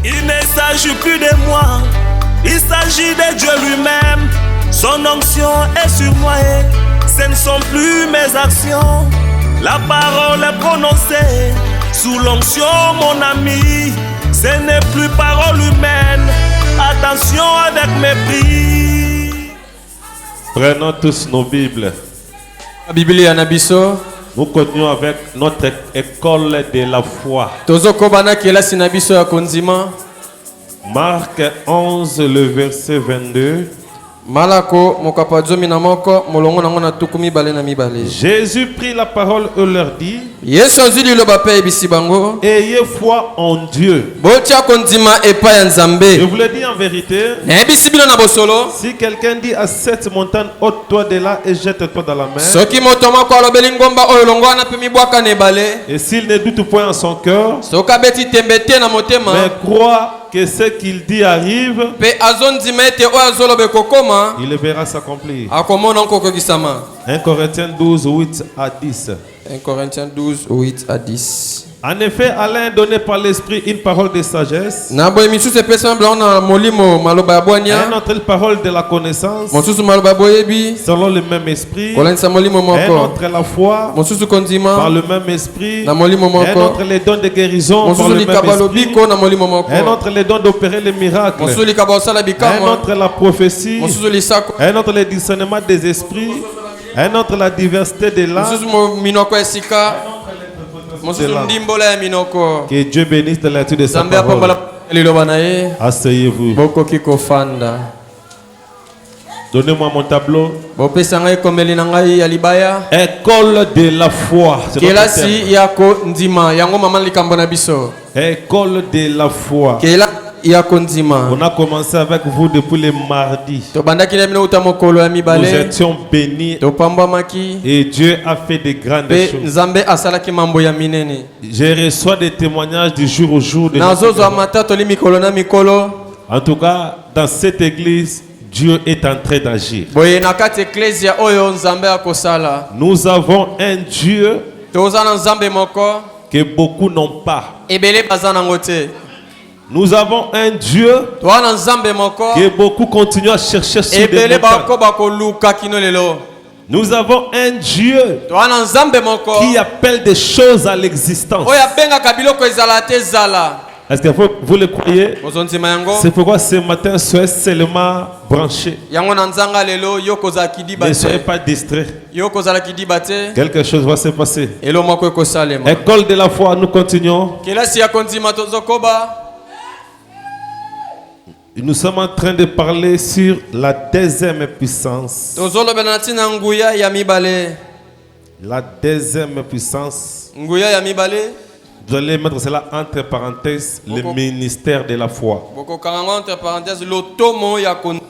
Il ne s'agit plus de moi, il s'agit de Dieu lui-même. Son onction est sur moi et ce ne sont plus mes actions. La parole est prononcée sous l'onction, mon ami. Ce n'est plus parole humaine. Attention avec mépris. Prenons tous nos Bibles. La Bible est nabiso. Nous continuons avec notre école de la foi. Tozoko bana kela sinabiso ya konzima. Marc 11, le verset 22. Malako mokapa zomi na moko molongo nango na tukumi bale na mibale. Jésus prit la parole et leur dit: Yesu azili loba pe bisi bango. Ayez foi en Dieu. Botia konzima epa ya Nzambe. Je vous le dis en vérité. Na bisi bino na bosolo. Si quelqu'un dit à cette montagne, ôte-toi de là et jette-toi dans la mer. Soki moto moko alobeli ngomba oyo longo na pe mibwaka na ebale. Et s'il ne doute point en son cœur, Soka beti tembete na motema. mais croit que ce qu'il dit arrive, Pe azonzima ete oyo azolobe kokoma. il le verra s'accomplir. Akomona nkoko kisama. 1 Corinthiens 12, 8 à 10. 1 Corinthiens 12, 8 à 10. En effet, à l'un donné par l'Esprit une parole de sagesse, Na boye misusu epesa na molimo maloba ya à un bwania. autre une parole de la connaissance, Mosusu maloba boyebi. selon le même esprit, Kolanisa molimo un moko. autre la foi, Mosusu par konzima. le même esprit, Na molimo un moko. autre les dons de guérison, par Mosusu le même likaba esprit, lobiko na molimo moko. un autre les dons d'opérer les miracles, Mosusu likaba osala un bikamwa. autre la prophétie, Mosusu lisako. un autre le discernement des esprits, un autre la diversité de l'âme. Mosusu minoko esika. Mosusu ndimbola ya minoko. Que Dieu bénisse de l'étude de sa Zambe parole. apambola liloba na ye. Asseyez-vous. Bokoki kofanda. Donnez-moi mon tableau. Bopesa ngai komeli na ngai ya libaya. École de la foi. C'est notre Kelasi terme. yako ndima yango mama likambo na biso. École de la foi. Kela yako ndima. On a commencé avec vous depuis le mardi. Tobandaki na bino uta mokolo ya Nous mibale. étions bénis Topambwamaki. et Dieu a fait de grandes Pe choses. Nzambe asalaki mambo ya minene. Je reçois des témoignages du jour au jour. De notre Nazozwa église. mata toli mikolo na mikolo. En tout cas, dans cette église, Dieu est en train d'agir. Boye na kati ecclesia oyo Nzambe akosala. Nous avons un Dieu Toza na Nzambe moko. que beaucoup n'ont pas. Ebele baza nango te. Nous avons un Dieu Toza na Nzambe moko. que beaucoup continuent à chercher sur des Ebele montagnes. bako bakoluka kino lelo. Nous avons un Dieu Toza na Nzambe moko. qui appelle des choses à l'existence. Oyo abengaka biloko ezala te ezala. Est-ce que vous le croyez? Bozondima yango. C'est pourquoi ce matin, soyez seulement branchés. Yango na nzanga lelo yoko za kidiba Ne soyez te. pas distraits. Yoko za la kidiba te. Quelque chose va se passer. Elo moko ekosalema. École de la foi, nous continuons. Kelasi ya konzima tozokoba. Nous sommes en train de parler sur la deuxième puissance. Tozolobela na tina nguya ya mibale. La deuxième puissance. Nguya ya mibale. Vous allez mettre cela entre parenthèses, le ministère de la foi. Boko karango entre parenthèses lotomo ya konzima.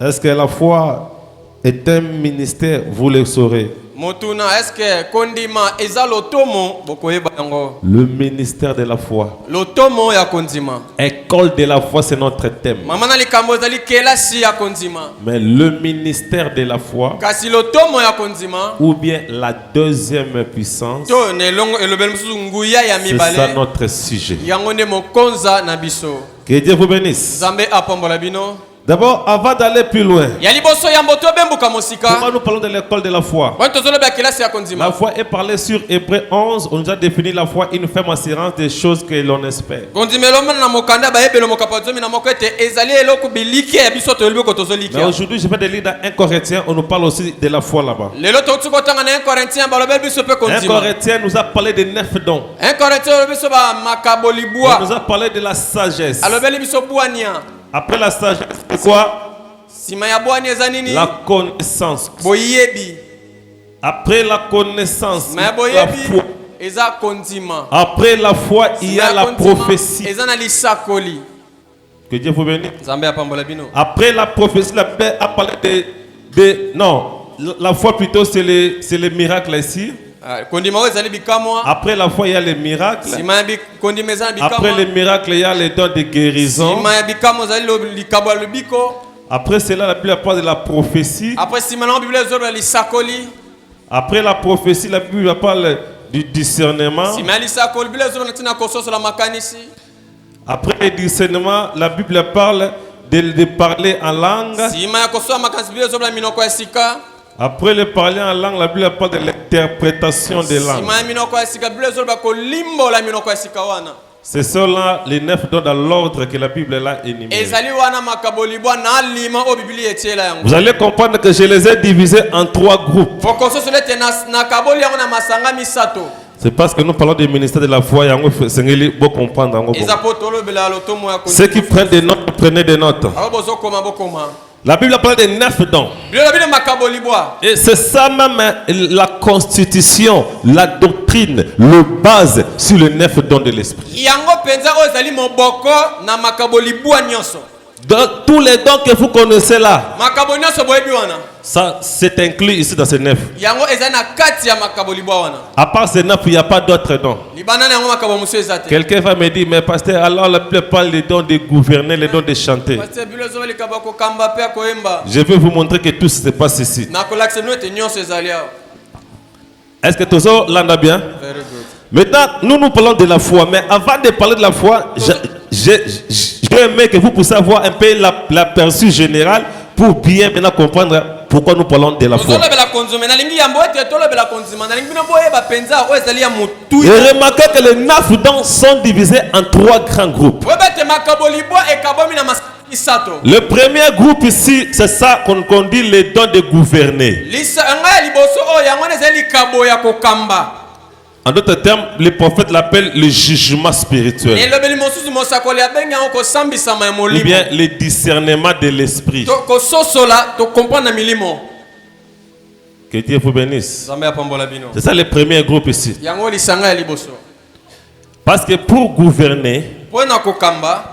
Est-ce que la foi est un ministère? Vous le saurez. Motuna eske kondima eza lotomo boko yeba yango. Le ministère de la foi. Lotomo ya konzima. École de la foi, c'est notre thème. Mama na likambo ezali kelasi ya konzima. Mais le ministère de la foi, Kasi lotomo ya konzima. ou bien la deuxième puissance, To ne longo elobel mususu nguya ya c'est ça mibale. notre sujet. Yango ne mokonza na biso. Que Dieu vous bénisse. Zambe apambola bino. D'abord, avant d'aller plus loin, Ya liboso ya mboto bembuka mosika. pourquoi nous parlons de l'école de la foi? Wanto tozoloba kelasi ya La konzima. foi est parlée sur Hébreux 11. On nous a défini la foi une ferme assurance des choses que l'on espère. Konzimelo na mokanda ba ebelo mokapazomi na moko ete ezali eloko bilike ya biso tolobi ko tozoliki. Mais aujourd'hui, je vais te lire dans 1 Corinthiens. On nous parle aussi de la foi là-bas. Lelo to kotanga na 1 Corinthiens ba lobel biso pe 1 konzima. Corinthiens nous a parlé de 9 dons. 1 Corinthiens lobel biso ba makaboli On bua. nous a parlé de la sagesse. Alobeli biso buania. Après la sagesse, c'est quoi? Sima ya buania eza nini? La connaissance. Boyebi. Après la connaissance, Ma la boyebi foi. eza konzima. Après la foi, il y a la prophétie. Eza na lisakoli. Que Dieu vous bénisse. Zambe apambola bino. Après la prophétie, la Bible a parlé de non, la foi plutôt c'est les miracles ici. Kondima ezali bikamwa. Après la foi, il y a les miracles. Sima ya kondima eza bikamwa. Après les miracles, il y a les dons de guérison. Sima ya bikamwa ezali likabwa lubiko. Après cela, la Bible parle de la prophétie. Après si maintenant Bible ezoloba lisakoli. Après la prophétie, la Bible parle du discernement. Si mali sakoli Bible ezoloba tina kososo la makanisi. Après le discernement, la Bible parle de parler en langue. sima ya kosoa makanisi biblia ezoloba minoko ya sika. Après le parler en langue, la Bible parle de l'interprétation des langues. sima ya minoko ya sika biblia ezoloba kolimbola minoko ya sika wana. Ce sont là les 9 dons dans l'ordre que la Bible l'a énuméré. ezali wana makabolibo na lima o biblia etiela yango. Vous allez comprendre que je les ai divisés en 3 groupes. fokososola ete na kaboli yango na masanga misato. C'est parce que nous parlons du ministère de la foi. Il faut comprendre. eza po tolobela lotomo ya Ceux qui prennent des notes, prenez des notes. awo bozokoma bokoma. La Bible parle des 9 dons. biblia bino makabolibo. Et c'est ça même la constitution, la doctrine, le base sur les 9 dons de l'esprit. yango penza oyo ezali moboko na makabolibo nyonso. Donc tous les dons que vous connaissez là, makabo nyonso boyebi wana. ça c'est inclus ici dans ces 9. yango ezali na kati ya makabolibo wana. À part ces 9, il n'y a pas d'autres dons. libana na yango makabo mosusu eza te. Quelqu'un va me dire, mais pasteur, alors la Bible parle des dons de gouverner, les dons de chanter. Pasteur biblia ezoloba likaba kokamba pe koyemba. Je vais vous montrer que tout se passe ici. nakolakisa bino ete nyonso ezali awa. Est-ce que tout ça l'en a bien? Very good. Maintenant, nous parlons de la foi, mais avant de parler de la foi, j'ai aimé que vous puissiez avoir un peu l'aperçu général pour bien maintenant comprendre pourquoi nous parlons de la foi. Et remarquez que les 9 dons sont divisés en 3 grands groupes. Le premier groupe ici, c'est ça qu'on dit les dons de gouverner. En d'autres termes, les prophètes l'appellent le jugement spirituel. Ou bien le discernement de l'esprit. Que Dieu vous bénisse. C'est ça le premier groupe ici. Parce que pour gouverner,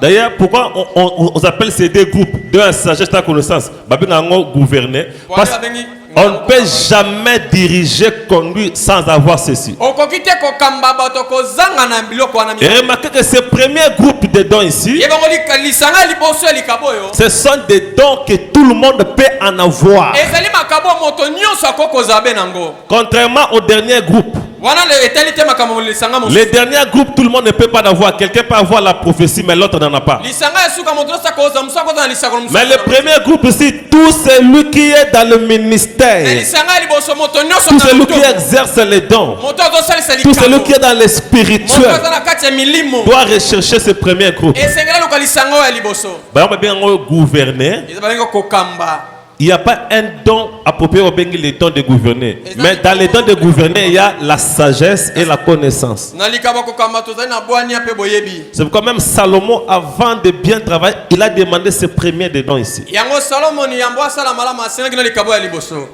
d'ailleurs, pourquoi on appelle ces 2 groupes de la sagesse et la connaissance, gouverner, parce qu'on ne peut jamais diriger, conduire sans avoir ceci. Et remarquez que ce premier groupe de dons ici, ce sont des dons que tout le monde peut en avoir. Contrairement au dernier groupe. Le dernier groupe, tout le monde ne peut pas en avoir. Quelqu'un peut avoir la prophétie, mais l'autre n'en a pas. Mais le premier groupe ici, tout celui qui est dans le ministère, tout celui qui exerce les dons, tout celui qui est dans le spirituel, doit rechercher ce premier groupe. Gouverner. Il n'y a pas un don approprié au Bengi, les dons de gouverner. Mais dans les dons de gouverner, il y a la sagesse et la connaissance. C'est pourquoi même Salomon, avant de bien travailler, il a demandé ce premier des dons ici.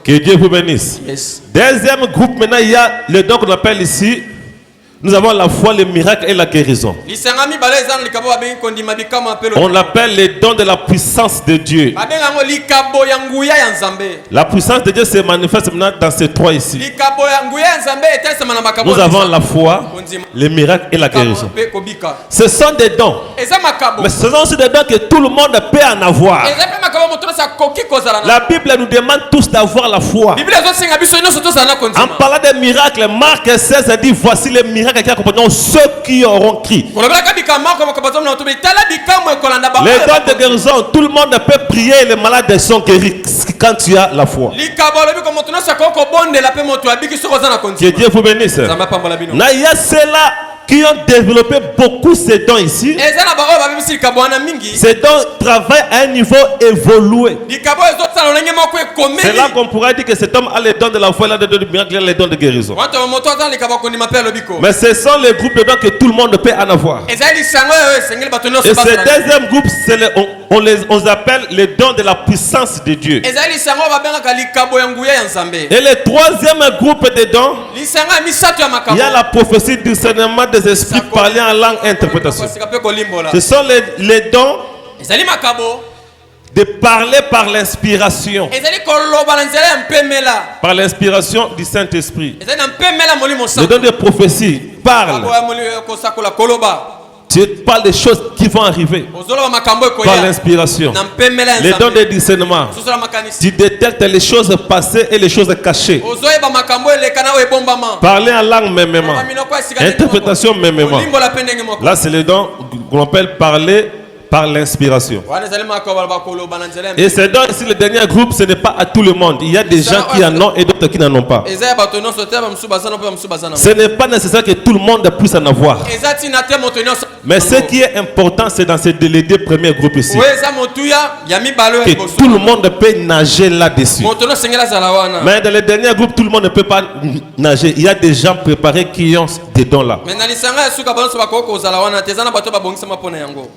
Que Dieu vous bénisse. Yes. Deuxième groupe, maintenant, il y a le don qu'on appelle ici. Nous avons la foi, le miracle et la guérison. On l'appelle les dons de la puissance de Dieu. La puissance de Dieu se manifeste maintenant dans ces 3 ici. Nous avons la foi, le miracle et la guérison. Ce sont des dons. Mais ce sont aussi des dons que tout le monde peut en avoir. La Bible nous demande tous d'avoir la foi. En parlant des miracles, Marc 16 dit, voici les miracles qui accompagneront ceux qui auront crié. Les dons de guérison, tout le monde peut prier et les malades sont guéris quand tu as la foi. Que Dieu vous bénisse. Il y a ceux-là qui ont développé beaucoup ces dons ici. Ces dons travaillent à un niveau évolué. C'est là qu'on pourra dire que cet homme a les dons de la foi, il a les dons de miracle, il a les dons de guérison. Mais ce sont les groupes de dons que tout le monde peut en avoir. Et ce deuxième groupe, on les appelle les dons de la puissance de Dieu. Et le troisième groupe de dons, il y a la prophétie, du discernement des esprits, parler en langue, interprétation. Ce sont les dons de parler par l'inspiration. Par l'inspiration du Saint-Esprit. Le don de prophétie parle. Tu parles des choses qui vont arriver par l'inspiration. Les dons de discernement. Tu détectes les choses passées et les choses cachées. Parler en langue mêmement. Interprétation mêmement. Là, c'est les dons qu'on appelle parler par l'inspiration. Et c'est donc ici le dernier groupe, ce n'est pas à tout le monde. Il y a des gens qui en ont et d'autres qui n'en ont pas. Ce n'est pas nécessaire que tout le monde puisse en avoir. Mais ce qui est important, c'est dans les deux premiers groupes ici. Que tout le monde peut nager là-dessus. Mais dans les derniers groupes, tout le monde ne peut pas nager. Il y a des gens préparés qui ont des dons là.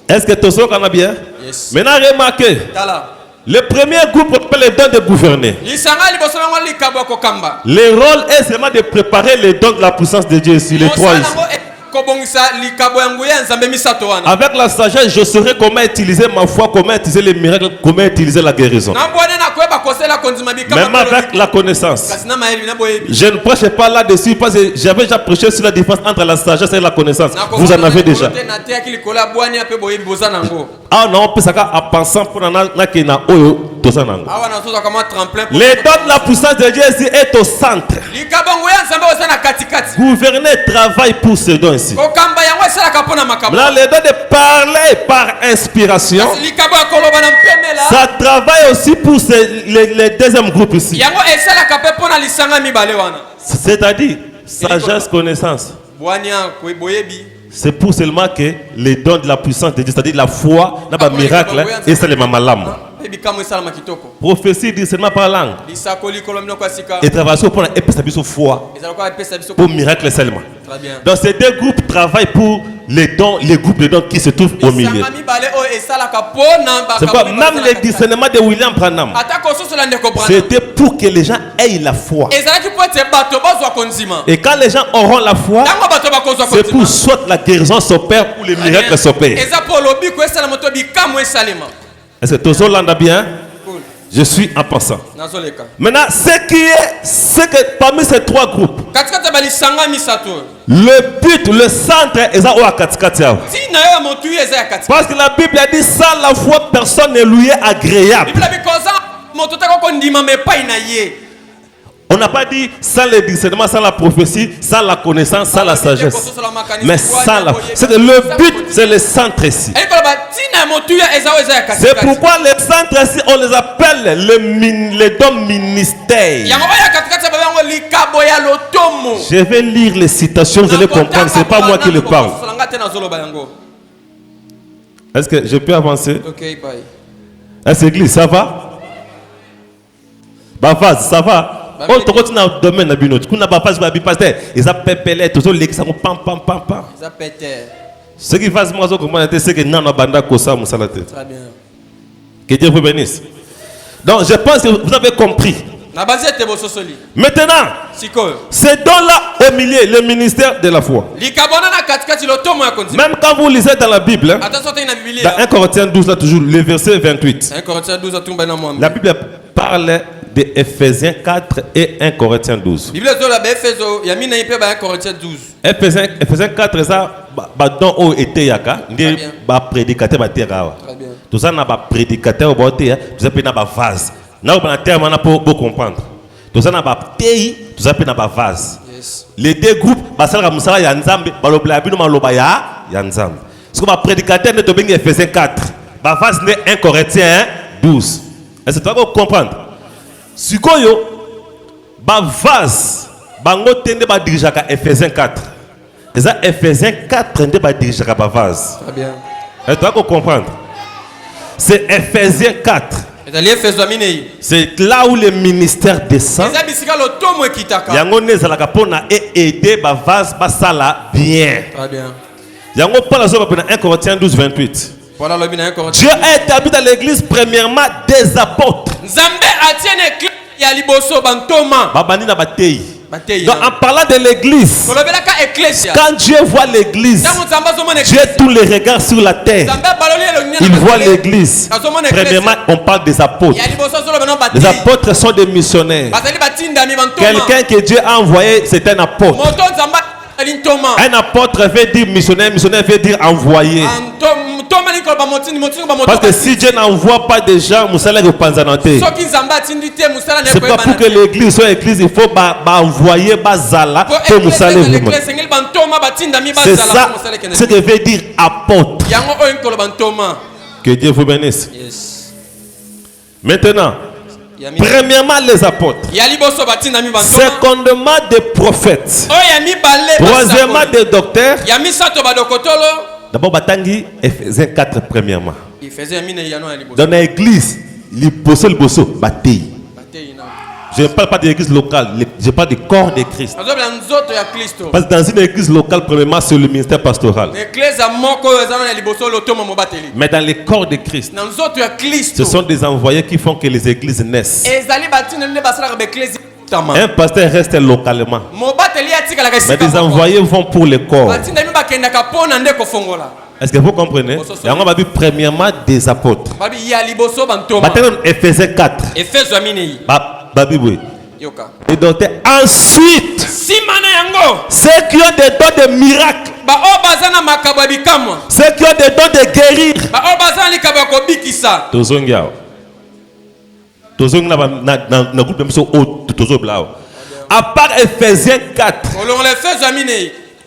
Est-ce que tout ça qu'on a bien? Yes. Maintenant, remarquez. Le premier groupe appelle les dons de gouverner. Le rôle est seulement de préparer les dons de la puissance de Dieu ici, les trois ici. Avec la sagesse, je saurai comment utiliser ma foi, comment utiliser les miracles, comment utiliser la guérison. Même avec la connaissance. Je ne prêche pas là-dessus parce que j'avais déjà prêché sur la différence entre la sagesse et la connaissance. Vous en avez déjà. Ah non, on peut ça en pensant pour les dons de la puissance de Dieu ici est au centre. Gouverner travaille pour ce don ici. Là, les dons de parler par inspiration, ça travaille aussi pour les deuxième groupe ici. C'est-à-dire sagesse, connaissance. C'est pour seulement que les dons de la puissance de Dieu, c'est-à-dire la foi, n'a miracle, et c'est les mamalam. Prophétie dit seulement par langue. Et travailler pour la foi, pour miracle seulement. Donc ces deux groupes travaillent pour les dons, les groupes de dons qui se trouvent au milieu. C'est quoi? Même le discernement de William Branham, c'était pour que les gens aient la foi. Et quand les gens auront la foi, c'est pour soit la guérison s'opère ou les miracles s'opèrent. Est-ce que tout le monde a bien? Je suis en passant. Maintenant, c'est que parmi ces trois groupes, le but, le centre est parce que la Bible a dit sans la foi, personne ne lui est agréable. On n'a pas dit sans le discernement, sans la prophétie, sans la connaissance, sans la sagesse. Mais sans la... Le but, c'est le centre ici. C'est pourquoi les centres ici, on les appelle les dons ministères. Je vais lire les citations, vous allez comprendre. Ce n'est pas moi qui le parle. Est-ce que je peux avancer? Est-ce que l'église, ça va? Bavaz, ça va? Oh, tu continues dans le domaine de Binot. Tu n'as pas fait de pasteur. Ils ont pépélé, tous les gens ont pam pam pam pam. Ils ont pété. Ce qui va se passer, c'est que non, banda kosa musalate. Très bien. Que Dieu vous bénisse. Donc, je pense que vous avez compris. Maintenant, c'est dans là au milieu le ministère de la foi. Même quand vous lisez dans la Bible, dans 1 Corinthiens 12, là, toujours le verset 28, la Bible parle de Ephésiens 4 et 1 Corinthiens 12. Ephésiens 4, ça, don o été yaka, ndi ba prédicateur ba terra. Tout ça na ba prédicateur ba terre, tout ça pe na ba vase. Na ba terre na pour comprendre. Tout ça na ba tei, tout ça pe na ba vase. Les deux groupes, ba sala musala ya nzambe, ba lobla bino maloba ya nzambe. Ce que ba prédicateur ne to bengi Ephésiens 4, ba vase ne 1 Corinthiens 12. Est-ce que tu vas comprendre? Sikoyo ba vase bango tende ba dirijaka Ephésiens 4. Et ça Ephésiens 4 tende ba dirijaka ba vase. Très bien. Et tu vas comprendre. C'est Ephésiens 4. C'est là où le ministère descend. Yango nezalaka pona aider ba vase ba sala bien. Très bien. Yango pala zo ba 1 Corinthiens 12 28. Dieu a établi dans l'église premièrement des apôtres. Donc en parlant de l'église, quand Dieu voit l'église, Dieu tous les regards sur la terre. Il voit l'église. Premièrement, on parle des apôtres. Les apôtres sont des missionnaires. Quelqu'un que Dieu a envoyé, c'est un apôtre. Un apôtre veut dire missionnaire, missionnaire veut dire envoyé. Parce que si Dieu n'envoie pas des gens, c'est pas pour que l'église soit église, il faut envoyer Bazala pour nous saluer. C'est ça ce que veut dire apôtre. Que Dieu vous bénisse. Maintenant, premièrement les apôtres, secondement des prophètes, troisièmement des docteurs, d'abord Batangi Ephésiens 4 premièrement. Dans l'église, les bosso bataille. Je ne parle pas de l'église locale, je parle du corps de Christ. Parce que dans une église locale, premièrement, c'est le ministère pastoral. Mais dans les corps de Christ, ce sont des envoyés qui font que les églises naissent. Un pasteur reste localement. Mais des envoyés vont pour le corps. Est-ce que vous comprenez? Et on va dire premièrement des apôtres. Ephésiens 4. Et donc ensuite, ceux qui ont des dons de miracles, ceux qui ont des dons de guérir, à part Ephésiens 4,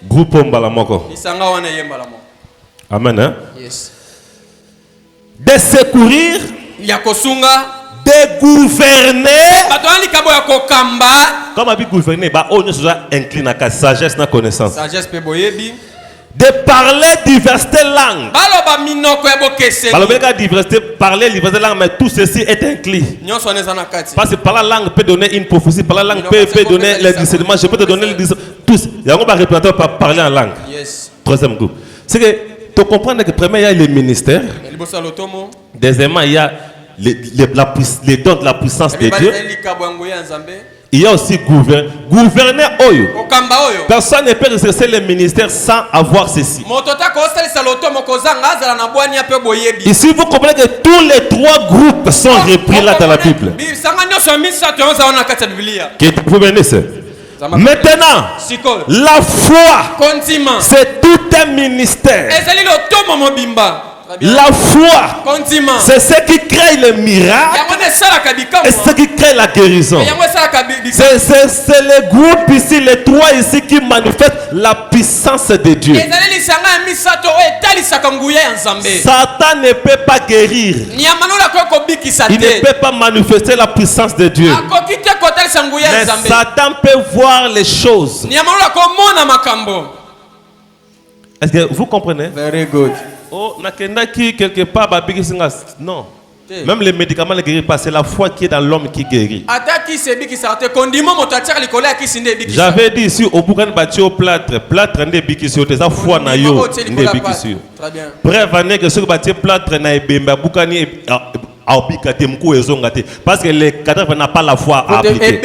groupe Mbalamoko. Amen. Hein? Yes. De secourir, de gouverner. Comme on dit gouverner, on incline à sagesse, na connaissance. De parler diversité langue. Parler diversité langue, mais tout ceci est inclus. Parce que par la langue peut donner une prophétie, par la langue peut donner le discernement, je peux te donner le discernement. Tous, il y a un représentant pour parler en langue. Yes. Troisième groupe. C'est que tu comprends que premièrement il y a les ministères. Deuxièmement il y a les dons de la puissance de Dieu. Il y a aussi gouverner Oyo. Personne ne peut exercer le ministère sans avoir ceci. Ici vous comprenez que tous les trois groupes sont repris là dans la Bible. Vous venez ça. Maintenant, la foi, c'est tout un ministère. La foi, c'est ce qui crée le miracle et ce qui crée la guérison. C'est le groupe ici, les trois ici qui manifestent la puissance de Dieu. Satan ne peut pas guérir. Il ne peut pas manifester la puissance de Dieu. Mais Satan peut voir les choses. Est-ce que vous comprenez? Very good. Oh, quelque part, non. Même les médicaments ne guérissent pas, c'est la foi qui est dans l'homme qui guérit. J'avais dit ici au Bougan bâti au plâtre n'est bikisio, tes foi na yo, n'est bikisio. Prévenez que ce bâti plâtre n'a bemba Boukani parce que les cadavres n'ont pas la foi à appliquer.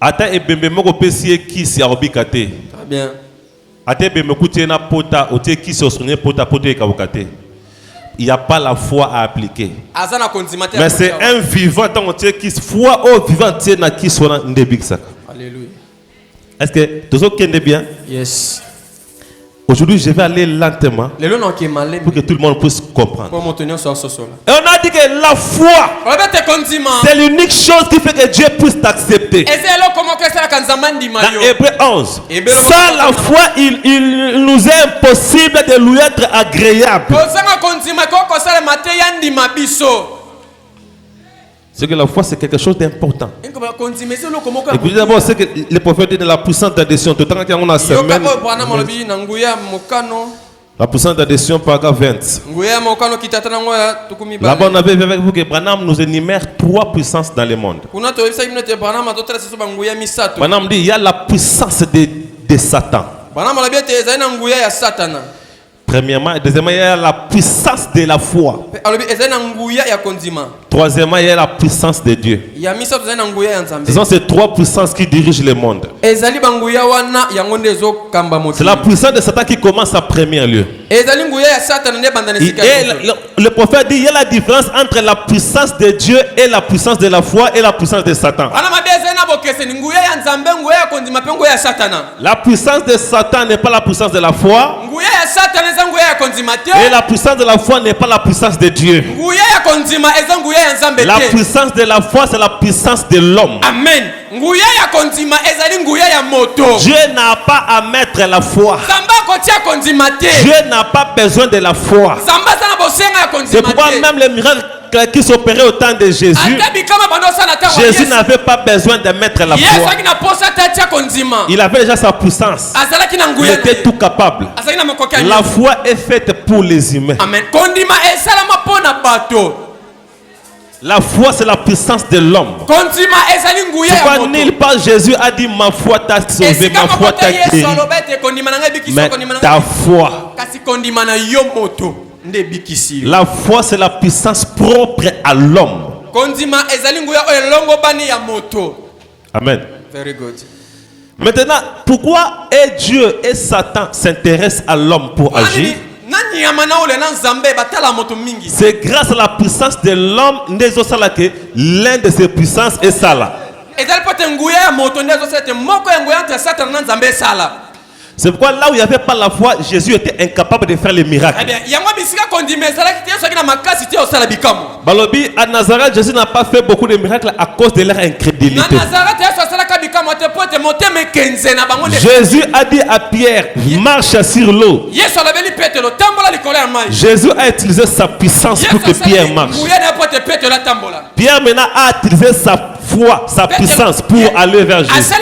Ata ebembe moko pesi kisi arobikate. Très bien. Ata ebembe kuti na pota otie kisi osonye pota ekabokate. Il n'y a pas la foi à appliquer. Mais c'est un vivant tant otie kisi foi au vivant tie na kisi wana ndebikisaka. Alléluia. Est-ce que tout ça kende bien? Yes. Aujourd'hui, je vais aller lentement pour que tout le monde puisse comprendre. Et on a dit que la foi, c'est l'unique chose qui fait que Dieu puisse t'accepter. Dans Hébreux 11, sans la foi, il nous est impossible de lui être agréable. C'est que la foi, c'est quelque chose d'important. Écoutez d'abord, c'est que les prophètes disent de la puissance d'adhésion. Tout le temps qu'on a semaine. La puissance d'adhésion, paragraphe 20. Là-bas, on avait vu avec vous que Branham nous énumère trois puissances dans le monde. Branham dit il y a la puissance de Satan. Premièrement, deuxièmement, il y a la puissance de la foi. Troisièmement, il y a la puissance de Dieu. Ce sont ces trois puissances qui dirigent le monde. C'est la puissance de Satan qui commence en premier lieu. Et le prophète dit il y a la différence entre la puissance de Dieu et la puissance de la foi et la puissance de Satan. La puissance de Satan n'est pas la puissance de la foi. Et la puissance de la foi n'est pas la puissance de Dieu. La puissance de la foi, c'est la puissance de l'homme. Amen. Dieu n'a pas à mettre la foi. Dieu n'a pas besoin de la foi. C'est pourquoi même les miracles qui s'opéraient au temps de Jésus, Jésus n'avait pas besoin de mettre la foi. Il avait déjà sa puissance. Il était tout capable. La foi est faite pour les humains. Amen. La foi, c'est la puissance de l'homme. Pourquoi nulle part Jésus a dit ma foi t'a sauvé, ma foi t'a guéri. Mais ta foi. La foi, c'est la puissance propre à l'homme. Amen. Very good. Maintenant, pourquoi Dieu et Satan s'intéressent à l'homme pour agir? C'est grâce à la puissance de l'homme que l'un de ses puissances est ça là. C'est pourquoi là où il n'y avait pas la foi, Jésus était incapable de faire les miracles. Balobi, à Nazareth, Jésus n'a pas fait beaucoup de miracles à cause de leur incrédulité. Jésus a dit à Pierre, marche sur l'eau. Jésus a utilisé sa puissance pour que Pierre marche. Pierre maintenant a utilisé sa foi, sa puissance pour aller vers Jésus.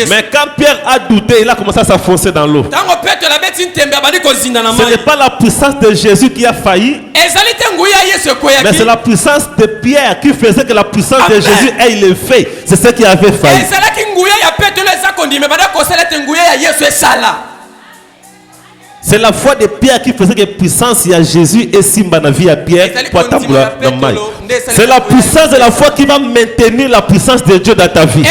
Mais quand Pierre a douté, il a commencé à s'enfoncer dans l'eau. Ce n'est pas la puissance de Jésus qui a failli, mais c'est la puissance de Pierre qui faisait que la puissance de Jésus ait le fait. C'est ce qui avait failli. C'est la foi de Pierre qui faisait que la puissance de Jésus et Simba na vie à Pierre. C'est la puissance de la foi qui va maintenir la puissance de Dieu dans ta vie.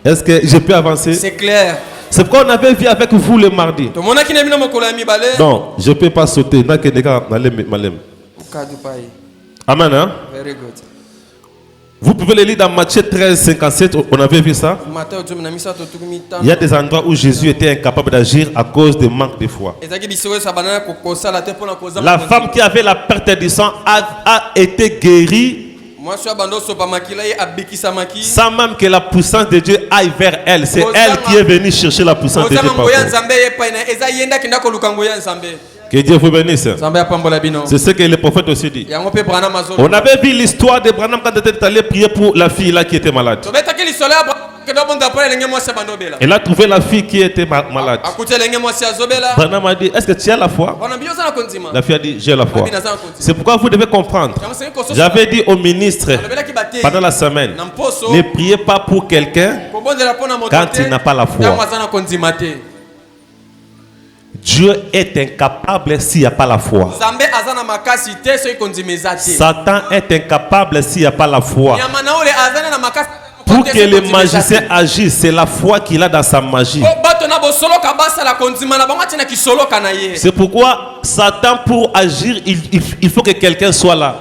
Est-ce que je peux avancer? C'est clair. C'est pourquoi on avait vu avec vous le mardi. Non, je ne peux pas sauter. Amen. Hein? Very good. Vous pouvez le lire dans Matthieu 13, 57. On avait vu ça. Il y a des endroits où Jésus était incapable d'agir à cause du manque de foi. La femme qui avait la perte du sang a été guérie sans même que la puissance de Dieu aille vers elle. C'est elle qui est venue chercher la puissance de Dieu. Que Dieu vous bénisse. C'est ce que le prophète aussi dit. On avait vu l'histoire de Branham quand il était allé prier pour la fille là qui était malade. Elle a trouvé la fille qui était malade. Branham a dit, est-ce que tu as la foi? La fille a dit, j'ai la foi. C'est pourquoi vous devez comprendre. J'avais dit au ministre pendant la semaine, ne priez pas pour quelqu'un quand il n'a pas la foi. Dieu est incapable s'il n'y a pas la foi. Satan est incapable s'il n'y a pas la foi. Pour que le magicien agisse, c'est la foi qu'il a dans sa magie. C'est pourquoi Satan, pour agir, il faut que quelqu'un soit là.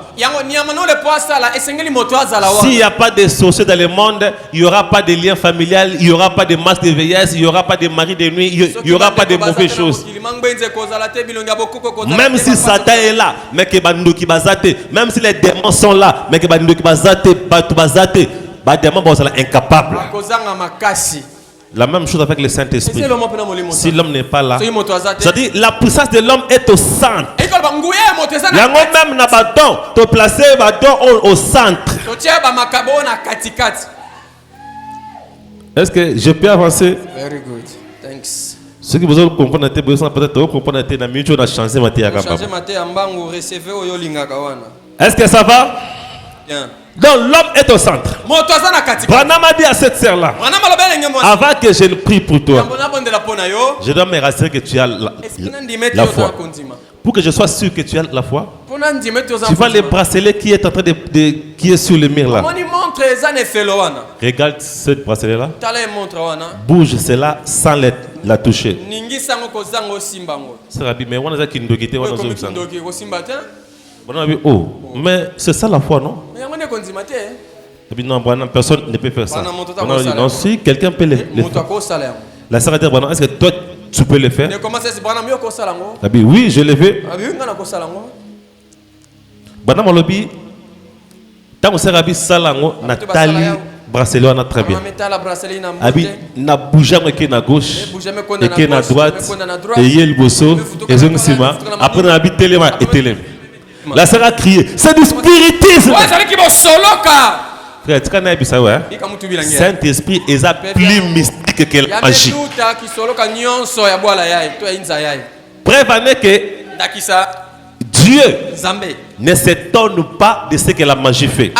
S'il n'y a pas de sorciers dans le monde, il n'y aura pas de lien familial, il n'y aura pas de masse de vieillesse, il n'y aura pas de mari de nuit, il n'y aura pas de mauvaises choses. Même si Satan est là, mais que même si les démons sont là, mais que les démons sont incapables. La même chose avec le Saint-Esprit. Si l'homme n'est pas là, c'est-à-dire la puissance de l'homme est au centre. Il y a même un bâton, tu places le bâton au centre. Est-ce que je peux avancer? Very good. Thanks. Ce que vous avez compris, peut-être comprendre que la minute on a changé. Est-ce que ça va? Bien. Donc l'homme est au centre. Branham a dit à cette sœur-là, avant que je ne prie pour toi, je dois me rassurer que tu as la foi. Pour que je sois sûr que tu as la foi, tu vois les bracelets qui est en train qui est sur le mur là. Regarde ce bracelet là. Bouge cela sans la toucher. Oh, mais c'est ça la foi, non? Non, personne ne peut faire ça. Non, si quelqu'un peut le faire. La sœur a dit, est-ce que toi tu peux le faire? Oui, je le fais. Banam lobi, tant que serabi salango, Nathalie bracelet on a très bien. Abi na bouger que na gauche et que na droite et yel bosso et zongsima après na abi telema et telem. La sœur a crié, c'est du spiritisme. Frère, tu connais ça, ouais? Saint-Esprit est plus mystique que la magie. Prévenez que Dieu ne s'étonne pas de ce que la magie fait.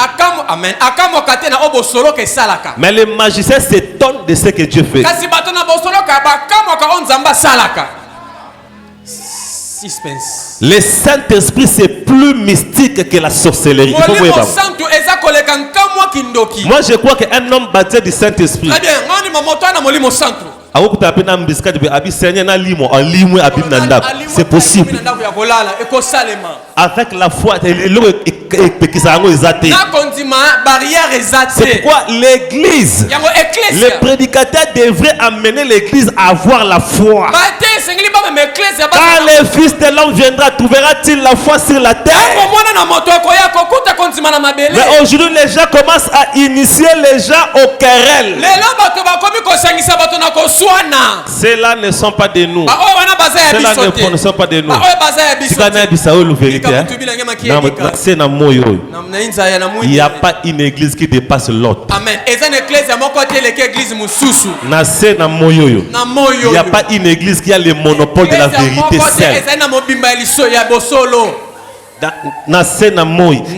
Mais les magiciens s'étonnent de ce que Dieu fait. Le Saint-Esprit c'est plus mystique que la sorcellerie. Moi je crois qu'un homme baptisé du Saint-Esprit, c'est possible. Avec la foi, c'est pourquoi l'église, les prédicateurs devraient amener l'église à avoir la foi. Quand le Fils de l'homme viendra, trouvera-t-il la foi sur la terre? Mais aujourd'hui, les gens commencent à initier les gens aux querelles. Ceux-là ne sont pas de nous. Ceux-là ne sont pas de nous. Il n'y a pas une église qui dépasse l'autre. Il n'y a pas une église qui a le monopole de la vérité seule.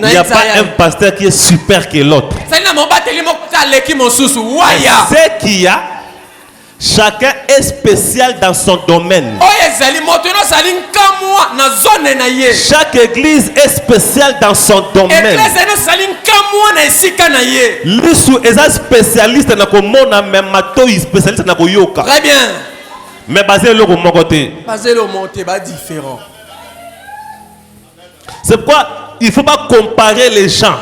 Il n'y a pas un pasteur qui est super que l'autre. C'est qu'il y a, chacun est spécial dans son domaine. Chaque église est spéciale dans son domaine. Lui est spécialiste dans le monde, mais Mato est spécialiste dans le yoga. Très bien. Mais basé le mon côté. Basé le monté, différent. C'est pourquoi il ne faut pas comparer les gens.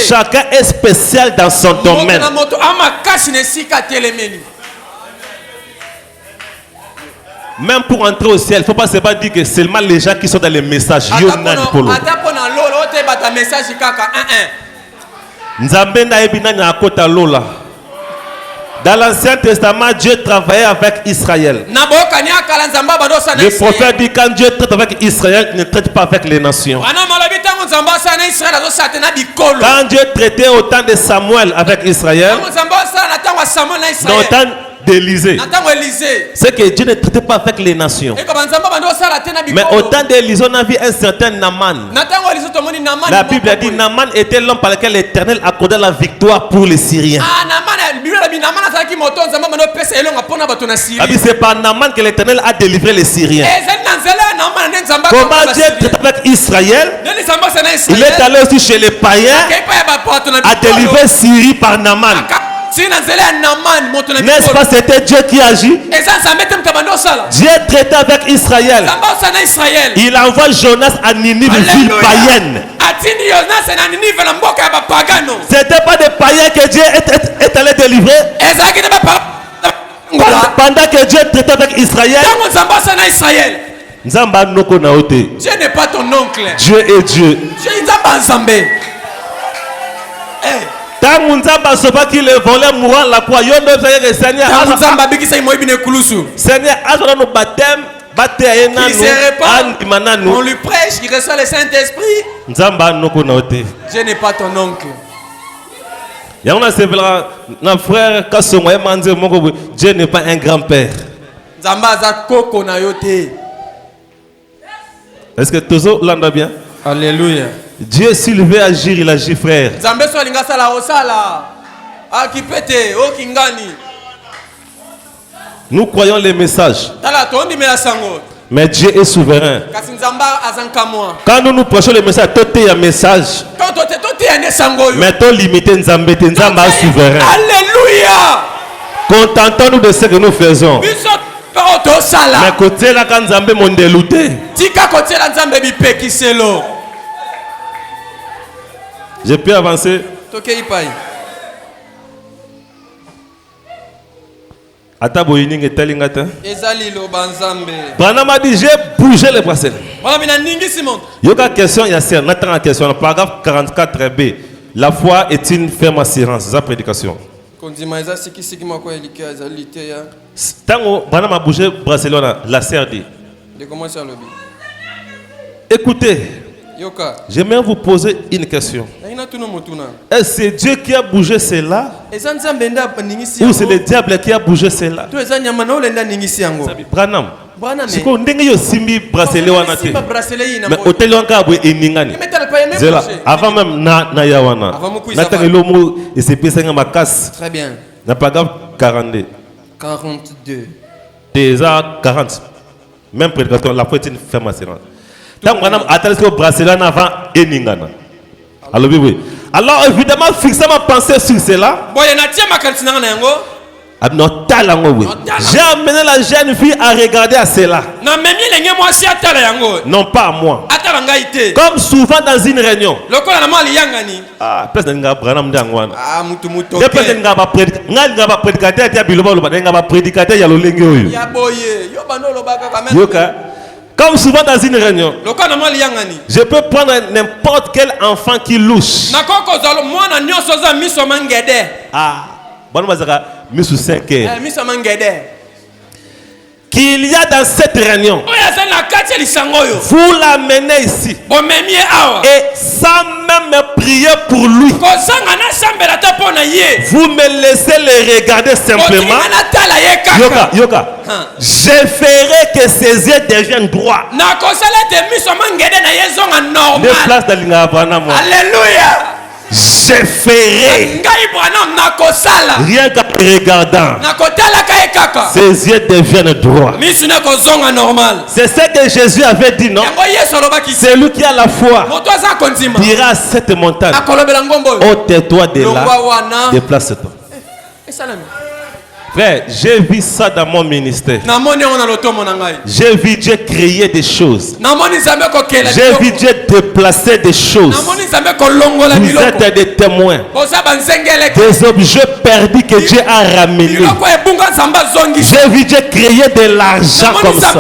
Chacun est spécial dans son domaine. Même pour entrer au ciel, il ne faut pas se dire que seulement les gens qui sont dans les messages. Dans l'Ancien Testament, Dieu travaillait avec Israël. Le prophète dit quand Dieu traite avec Israël, il ne traite pas avec les nations. Quand Dieu traitait au temps de Samuel avec Israël, dans le temps d'Élisée, c'est que Dieu ne traitait pas avec les nations. Mais au temps d'Élisée, on a vu un certain Naaman. La Bible a dit Naaman était l'homme par lequel l'Éternel accordait la victoire pour les Syriens. C'est par Naaman que l'Éternel a délivré les Syriens. Comment Dieu traite avec Israël? Il est allé aussi chez les païens à délivrer Syrie par Naaman. N'est-ce pas, c'était Dieu qui agit? Dieu traitait avec Israël. Il envoie Jonas à Ninive, ville païenne. C'était pas des païens que Dieu est allé délivrer. Pendant que Dieu traitait avec Israël, Dieu n'est pas ton oncle. Dieu est Dieu. Tant Munzamba soba qui le volait mourant la croix. Yondo Seigneur Seigneur. Seigneur, azora no baptême, on lui prêche, il reçoit le Saint-Esprit. Dieu n'est pas ton oncle. Dieu n'est pas un grand-père. Est-ce que tout ça l'entend bien? Alléluia. Dieu s'il veut agir, il agit, frère. Nous croyons les messages. Mais Dieu est souverain. Quand nous prêchons les messages, tout est un message. Mais tout limité, Nzambe est souverain. Alléluia. Contentons-nous de ce que nous faisons. Mais côté là, quand Nzambe m'a délouté. Je peux avancer. Branham a dit, j'ai bougé les bracelets. Il y a une question, il y a une question. Paragraphe 44b. La foi est une ferme assurance. C'est la prédication. Tant Branham a bougé les bracelets, la CRD. Écoutez. J'aimerais vous poser une question. Est-ce que c'est Dieu qui a bougé cela? Ou c'est le diable qui a bougé cela? Branham. Si vous avez simbi bracelet wana te. Mais hôtel wanka boy eningani. Avant même na yawana. Na tangelo mo et c'est pesanga makas. Très bien. Na paragraphe 42. 42. Déjà 40. Même prédicateur la foi est une ferme assurance. Tant que madame attend ce bracelet avant eningana. Alors oui. Alors évidemment fixer ma pensée sur cela. J'ai amené la jeune fille à regarder à cela. Non pas à moi. Comme souvent dans une réunion. Ah, comme souvent dans une réunion, je peux prendre n'importe quel enfant qui louche. Ah, bon, Monsieur 5 heures. Qu'il y a dans cette réunion, vous l'amenez ici et sans même prier pour lui, vous me laissez le regarder simplement. Yoka, je ferai que ses yeux deviennent droits. Alléluia. Je ferai rien qu'en regardant, ses yeux deviennent droits. C'est ce que Jésus avait dit, non? C'est lui qui a la foi dira à cette montagne, ôte-toi de là, déplace-toi. Frère, j'ai vu ça dans mon ministère. J'ai vu Dieu créer des choses. J'ai vu Dieu déplacer des choses. Vous êtes des témoins. Des objets perdus que Dieu a ramenés. J'ai vu Dieu créer de l'argent comme ça.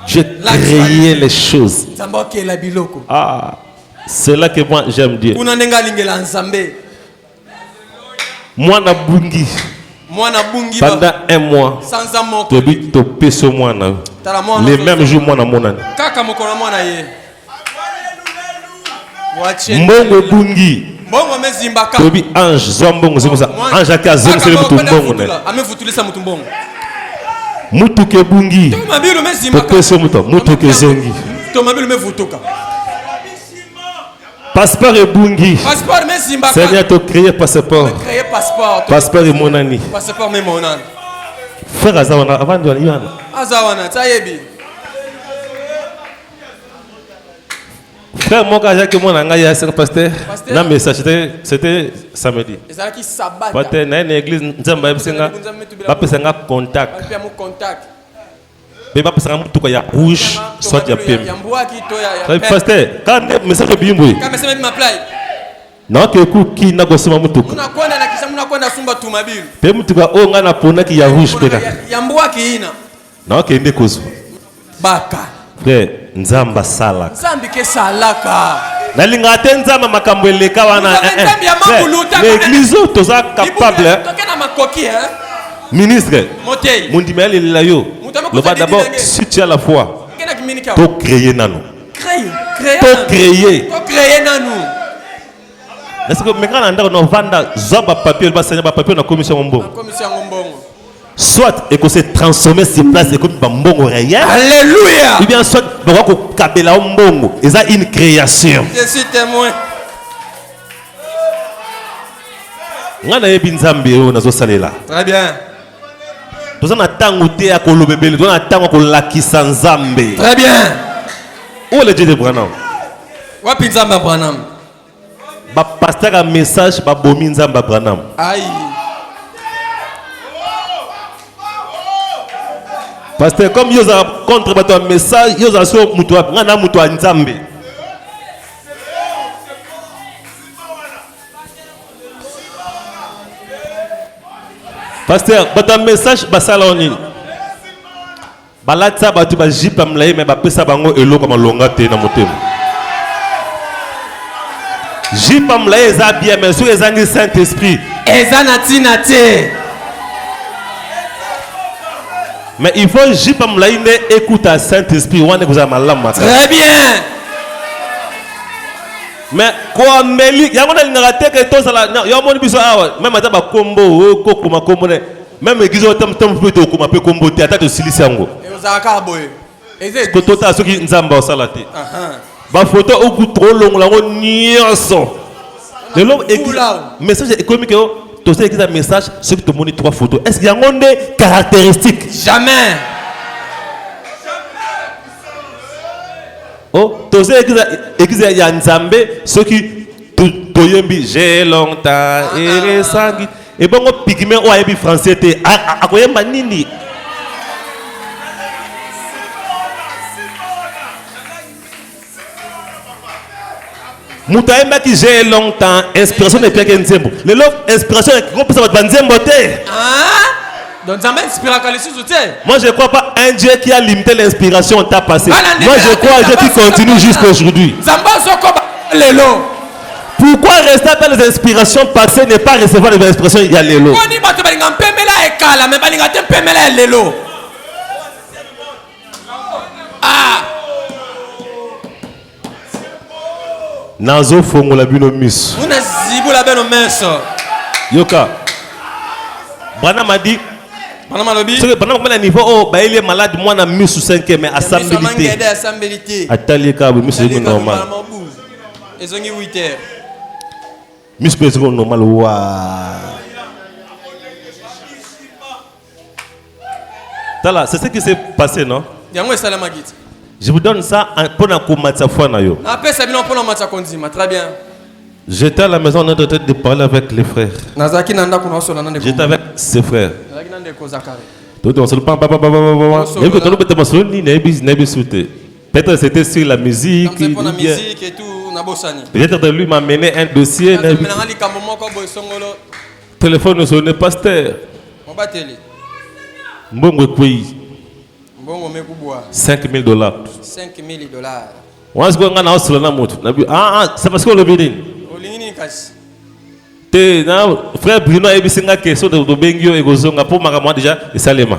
J'ai créé les choses. Ah, c'est là que moi j'aime Dieu. Moi na bungi. Pendant un mois. Les mêmes jours moi na monane. Mbongo bungi. Tobi ange zombongo zimosa. Ange aka zom c'est le mutumbongo ne. Mutuke bungi. Topeso muto. Mutuke zongi. Passeport et bungi. Seigneur, tu as créé passeport. Passeport et monani. Frère Azawana, avant de aller. Frère, moi, quand j'ai mon engagé à pasteur, non, mais c'était samedi. Pasteur, dans une église, nous avons contact. Mais pas parce que y a rouge, soit il y a PM. Pasteur, quand le message est bien, non, que qui n'a pas sama mutuka. Pe mutuka o ngana pona ki ya rouge peka. Non, que ndé kozo. Baka. Frère, nzamba salaka. Nzambi ke salaka. Nalinga te nzamba makambo eleka wana. L'église toza capable. Ministre. Mundimeli layo. Le va d'abord si tu as la foi. Pour créer nano. Pour créer. Pour créer nano. Est-ce que maintenant on vanda zoba papier ba sanya ba papier na commission mbongo. Commission mbongo. Soit et que c'est transformer sur place et comme mbongo réel. Alléluia. Ou bien soit donc ko kabela mbongo, et ça une création. Je suis témoin. Ngana yebi nzambe o nazo salela. Très bien. Toza na tango te ya kolobebele, toza na tango ko lakisa nzambe. Très bien. Où est le Dieu de Branham? Wapi nzambe Branham? Ba pasteur un message ba bomi nzambe Branham. Aïe. Pasteur comme yoza contre ba ton message, yoza so mutu ngana mutu nzambe. Pasteur, votre message basala oni. Balatsa batu ba jipa mlaye mais ba pesa bango elo comme longa te na motema. Jipa mlaye za bien mais sur ezangi Saint-Esprit. Ezanati nate. Mais il faut jipa mlaye ne écoute à Saint-Esprit wane kuza malama. Très bien. Mais quoi meli yango na ngate ke to sala yo moni biso awa même ata ba kombo ko kuma kombo ne même egizo tam plutôt kuma pe kombo te ata to silisi yango e ozaka boye eze ko tota soki nzamba osala te ba photo oku trop long la nyonso le long message économique to c'est un message ce que to moni trois photos est-ce qu'il y a une caractéristique jamais. Oh, tous ces églises ya nzambe ceux qui toyembi j'ai longtemps et les sangi et bon pigment o ayebi français te akoyemba nini mutaemba qui j'ai longtemps inspiration de Pierre Nzembo le love inspiration ko pesa ba nzembo te donc ça m'inspire quand les choses. Moi je crois pas un Dieu qui a limité l'inspiration au temps passé. Moi je crois un Dieu qui continue jusqu'à aujourd'hui. Pourquoi rester après les inspirations passées et ne pas recevoir les inspirations il y a l'élo? Nazo fongo la bino miss. Yoka. Branham m'a dit pendant que niveau oh bah il est malade moi na mis sous 5 mais assemblée atalika mis c'est normal ezongi 8 heures mis c'est normal wa tala c'est ce qui s'est passé non je vous donne ça pour na komatsa foi na yo après ça bino pour na matsa konzima très bien. J'étais à la maison en train de parler avec les frères. J'étais avec ses frères. Peut-être c'était sur la musique. Peut-être que lui m'a amené un dossier. Téléphone ne sonnait pas, pasteur. Mbongo Kouyi. $5,000. C'est parce qu'on le vit. Frère Bruno a dit question de Bengio et Gozonga pour ma déjà et Salema.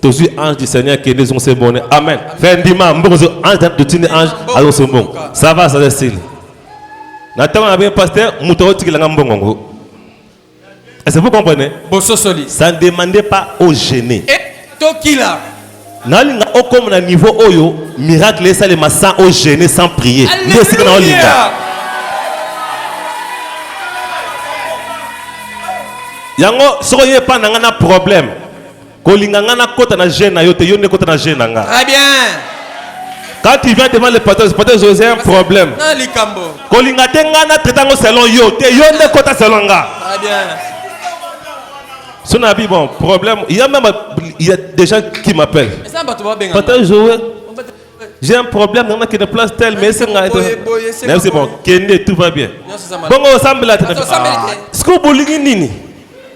Tous les anges du Seigneur qui nous ont ces bonnets. Amen. Frère Ndima, ange de tine ange, alors c'est bon. Ça va, ça c'est style. Nathan a bien pasteur, Moutoro Tikilang Mbongo. Est-ce que vous comprenez? Ça ne demandait pas au gêné. Et Tokila. Nalinga okom na niveau oyo miracle ça les massans au gêné sans prier. Yango soye pa nanga problème. Kolinga ngana kota na gêne na yo te yone kota na gêne nga. Très bien. Quand tu viens devant le pasteur José un problème. Kolinga te ngana traitango selon yo te yone kota selon nga. Très bien. Son avis, bon, problème. Il y a même des gens qui m'appellent. Pasteur Joël, j'ai un problème, il y en a qui ne place tel, mais c'est bon, Kende, tout va bien. Bon, on semble là. Ce que vous voulez, nini.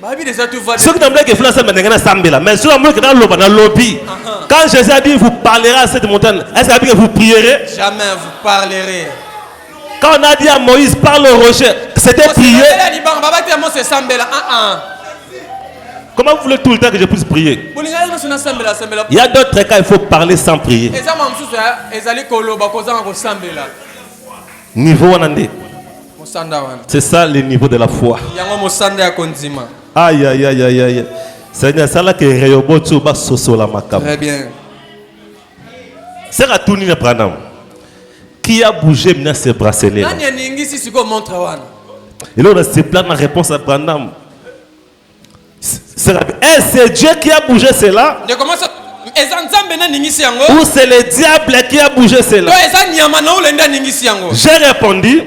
Ce que vous voulez que vous fassiez, mais ce que vous voulez dans le lobby. Quand Jésus a dit, vous parlerez à cette montagne, est-ce que vous prierez? Jamais vous parlerez. Quand on a dit à Moïse, parle au rocher, c'était prier. Comment vous voulez tout le temps que je puisse prier? Il y a d'autres cas, il faut parler sans prier. Niveau Wanande. C'est ça le niveau de la foi. Aïe aïe aïe aïe aïe. Seigneur, ça là que Rehoboth ba soso la makam. Très bien. C'est à tout Branham. Qui a bougé maintenant ces bracelets? Et là on a ces plans de réponse à Branham. C'est Dieu qui a bougé cela? Ou c'est le diable qui a bougé cela? J'ai répondu,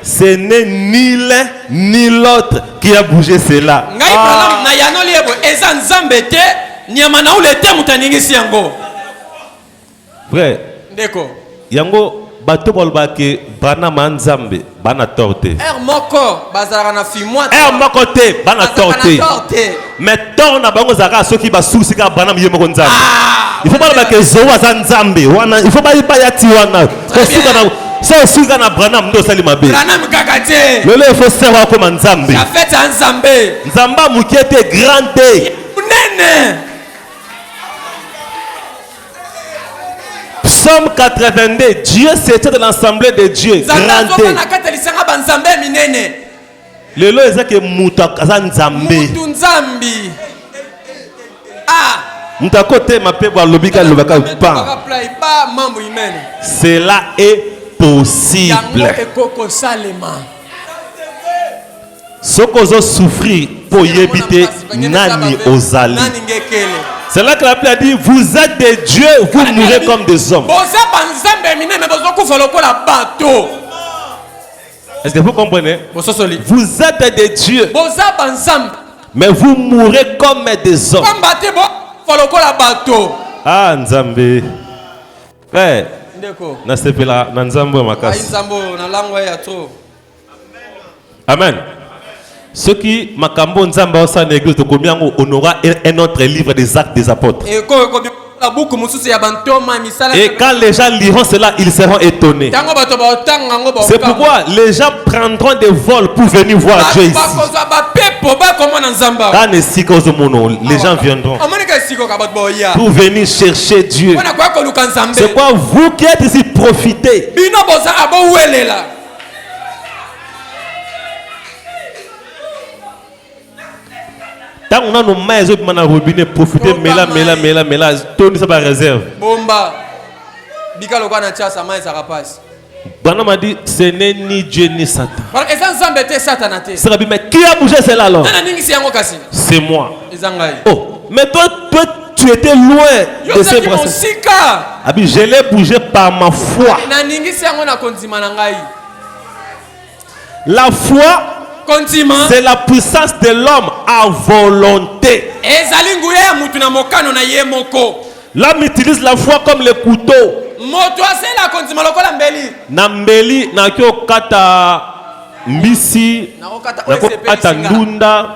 ce n'est ni l'un ni l'autre qui a bougé cela. Frère, yango bato bolba ke bana manzambe bana torte. Te bana torte. Mais torte na bango zaka soki ba souci ka bana miye moko nzambe. Il faut pas que zo wa nzambe wana, il faut pas yati wana. Ko suka na so suka na bana ndo sali mabe. Lolo il faut savoir comment nzambe. Ya fait nzambe. Nzamba mukete grande. Nene. Psaume 82, Dieu c'était de l'assemblée de Dieu. Le lot est que Moutakazan Nzambe. Mutakote ma pebo lobika lobaka pas. Cela est possible. Sokozo souffrir pour éviter nani ozali. C'est là que la Bible a dit, vous êtes des dieux, vous mourrez comme des hommes. Est-ce que vous comprenez? Vous êtes des dieux, mais vous mourrez comme des hommes. Ah, Nzambe. Frère, amen. Ce qui Makambo Nzamba au sein de l'église de Komiango, on aura un autre livre des actes des apôtres. Et quand les gens liront cela, ils seront étonnés. C'est pourquoi les gens prendront des vols pour venir voir Dieu ici. Les gens viendront pour venir chercher Dieu. C'est quoi vous qui êtes ici, profitez. Tant on a nos mains et on a robinet, profiter, mais là, tout ça par réserve. Bomba. Branham m'a dit, ce n'est ni Dieu ni Satan. C'est Rabbi, mais qui a bougé cela alors? C'est moi. Oh, mais toi, tu étais loin de ces bracelets. Je l'ai bougé par ma foi. La foi, c'est la puissance de l'homme à volonté. L'homme utilise la foi comme le couteau. Nambeli, nakyo kata mbisi, nakyo kata ndunda,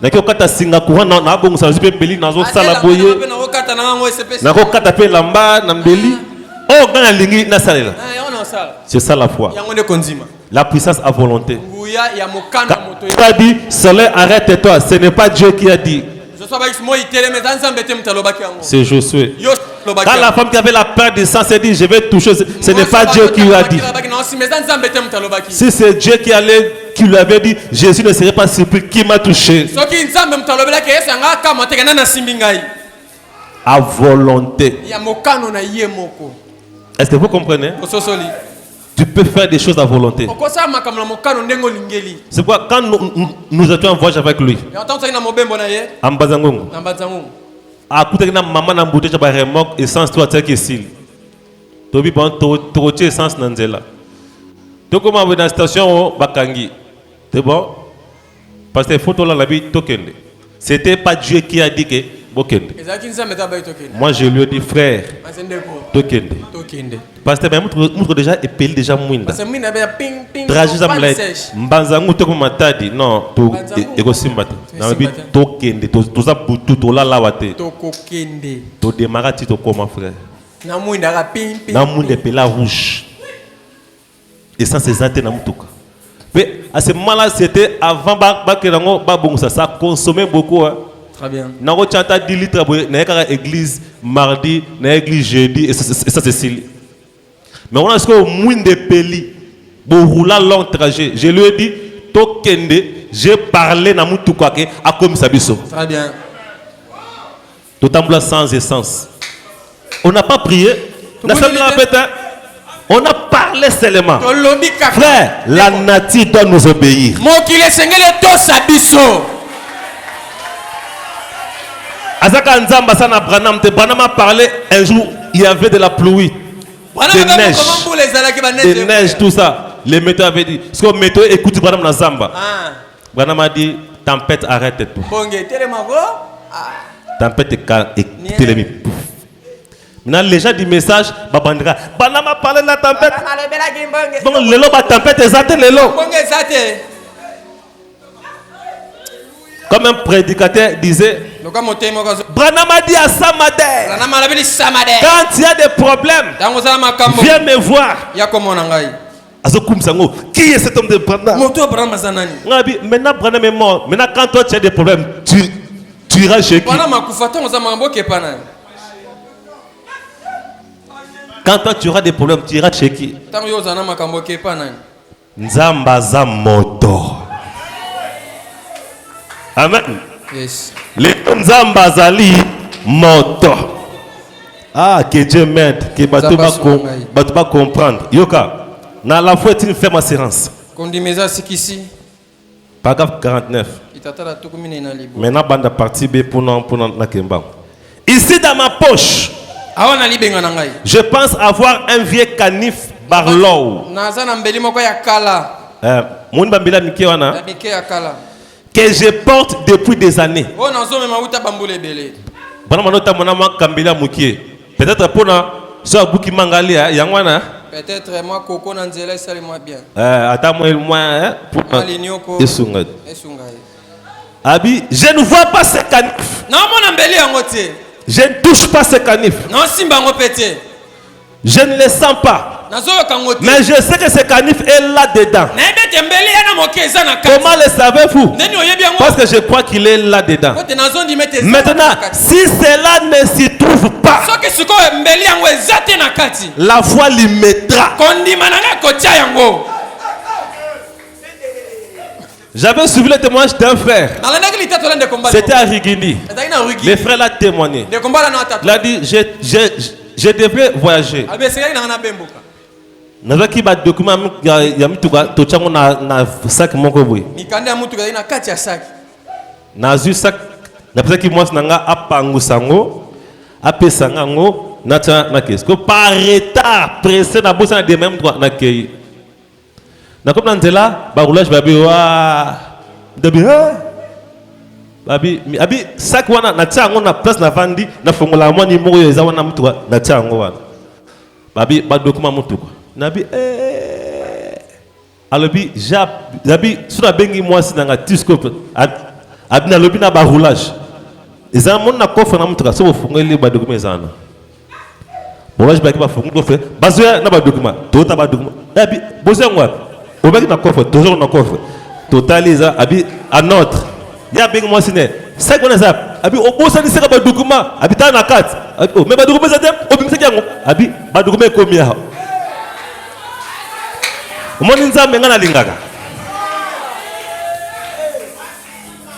nakyo kata singakura, nakyo kata mbeli, nakyo kata boye, nakyo kata pe lamba, nambeli. Oh, gana lingi na salela. C'est ça la foi. La puissance à volonté. Quand tu as dit, soleil, arrête-toi. Ce n'est pas Dieu qui a dit. C'est Josué. Quand la femme qui avait la peur du sang s'est dit, je vais toucher, ce n'est pas Dieu qui lui a dit. Si c'est Dieu qui lui avait dit, Jésus ne serait pas surpris. Qui m'a touché? À volonté. Est-ce que vous comprenez? Tu peux faire des choses à volonté. C'est pourquoi quand nous étions en voyage avec lui, à Mbazangongo, à côté de maman n'a bouté par remorque essence toi tel que s'il. Tobi bon trotter essence nanzela. Donc comment vous dans la station Bakangi. C'est bon? Parce que photo là la vie tokende. C'était pas Dieu qui a dit que Bokende. Moi je lui ai dit frère. Tokende. Parce que même montre déjà et paye déjà moins. Trajet amlay. Mbanzangu toko matadi non to egosimata. Na bi tokende to za butu to la lawate. Tokende. To démarrer to comment frère. Na mwinda ka ping ping. Na mwinda pela rouge. Et ça c'est zaté na mutuka. Mais à ce moment-là c'était avant bakerango babongsa ça consommait beaucoup hein. Très bien. Nous avons 10 litres dans l'église mardi, dans l'église jeudi, et ça c'est stylé. Mais on a ce qu'on moins de pays. rouler long trajet. Je lui ai dit, Tokende, j'ai parlé na mutukwake à comme sabiso. Très bien. Tout en sans essence. On n'a pas prié. On a parlé seulement. Frère, la nature doit nous obéir. Azaka Nzamba sana Branham a parlé un jour, il y avait de la pluie, des neiges, tout ça. Les météos avaient dit, ce que le météo écoute Branham Nzamba. Branham a dit, tempête arrête tout. Tempête écoutez les mi. Maintenant les gens du message, Branham a parlé de la tempête. Donc le lot la tempête exacte le lot. Comme un prédicateur disait, Branham a dit à Samadé, quand il y a des problèmes, viens me voir. Qui est cet homme de Branham? Maintenant Branham est mort. Maintenant quand toi tu as des problèmes, tu iras chez qui? Quand toi tu auras des problèmes, tu iras chez qui? Nzamba za moto. Amen. Yes. Les Nzamba zali moto. Ah, que Dieu m'aide, que bateau va comprendre. Yoka, na la foi est une ferme assurance. Paragraphe 49. Maintenant, bande partie B pour la Kemba. Ici dans ma poche, je pense avoir un vieux canif Barlow. Que je porte depuis des années. Peut-être pour peut-être moi Coco Nanzela ça moi bien. Attends moi Abi, je ne vois pas ce canif. Non mon ambeli angote. Je ne touche pas ce canif. Non simba ngopete. Je ne le sens pas. Mais je sais que ce canif est là-dedans. Comment le savez-vous? Parce que je crois qu'il est là-dedans. Maintenant, si cela ne s'y trouve pas, la foi l'y mettra. J'avais suivi le témoignage d'un frère. C'était à Rigini. Le frère l'a témoigné. Il a dit, je devrais voyager. Nazaki ba document ya mituka tochango na sac moko boy. Mikanda mutuka ina kati ya sac. Na zu sac na pesa ki mwasi nanga apangu sango apesanga ngo na ta na kesko ko par retard pressé na bosa de même droit na kei. Na comme nzela ba roulage babi wa debi babi abi sac wana na tsango na place na vandi na fongola mwa ni moko eza wana mutuka na tsango wana. Babi ba document mutuka. Nabi alobi jabi sura bengi mwasi nanga tiscope abina lobi na ba roulage eza mon na coffre na mutuka so fungeli ba document ezana roulage ba ki ba fungu coffre bazoya na ba document tota ba document abi bozengwa obaki na coffre toujours na coffre totaliza abi un autre ya bengi mwasi ne c'est quoi ça abi obosa ni seka ba document abi ta na carte o me ba document za dem obimisa kyango abi ba document komia.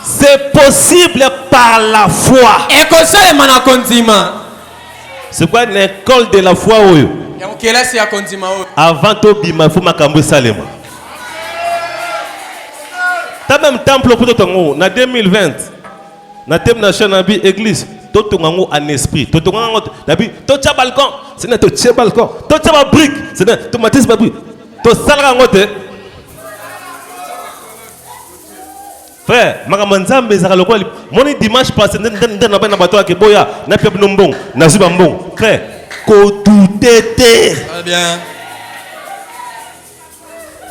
C'est possible par la foi. C'est quoi une école de la foi? Avant tout, il faut que Salema. T'as même temple pour toi en 2020. Na thème national bi église. Tout en esprit. Tout en balcon. C'est n'est tout balcon. Tout brique. C'est n'est tout matis pas brique. To salga ngote frère makamanzambe zaka lokoli moni dimanche passé ndena bana bato ya keboya na pep nombong na zuba mbong frère ko tutete très bien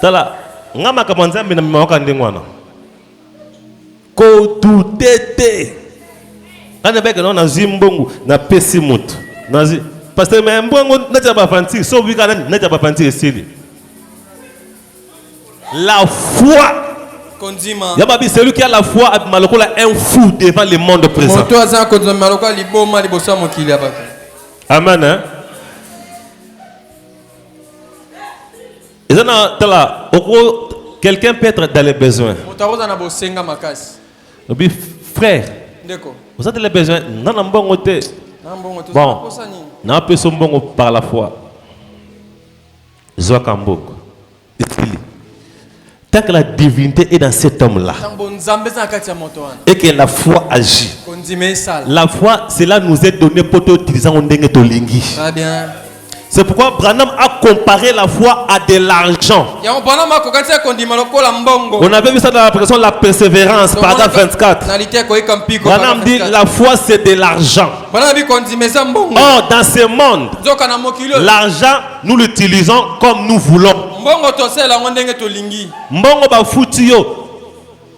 tala ngama kamanzambe na mawaka ndengwana ko tutete ana beka na zimbongo na pesi mutu nazi pasteur mais mbongo na taba fanti so wika na taba fanti esili. La foi. Celui qui a la foi est un fou devant le monde présent. Amen. Hein? Quelqu'un peut être dans les besoins. Frère, vous avez les besoins. Bon, non, peut bon par la foi. Zoakambok. Tant que la divinité est dans cet homme-là et que la foi agit, la foi, cela nous est donné pour utiliser un dengue. C'est pourquoi Branham a comparé la foi à de l'argent. On avait vu ça dans la prédication de la persévérance, paragraphe 24. Branham dit la foi c'est de l'argent. Or, dans ce monde, l'argent, nous l'utilisons comme nous voulons. Mbongo ba futi yo.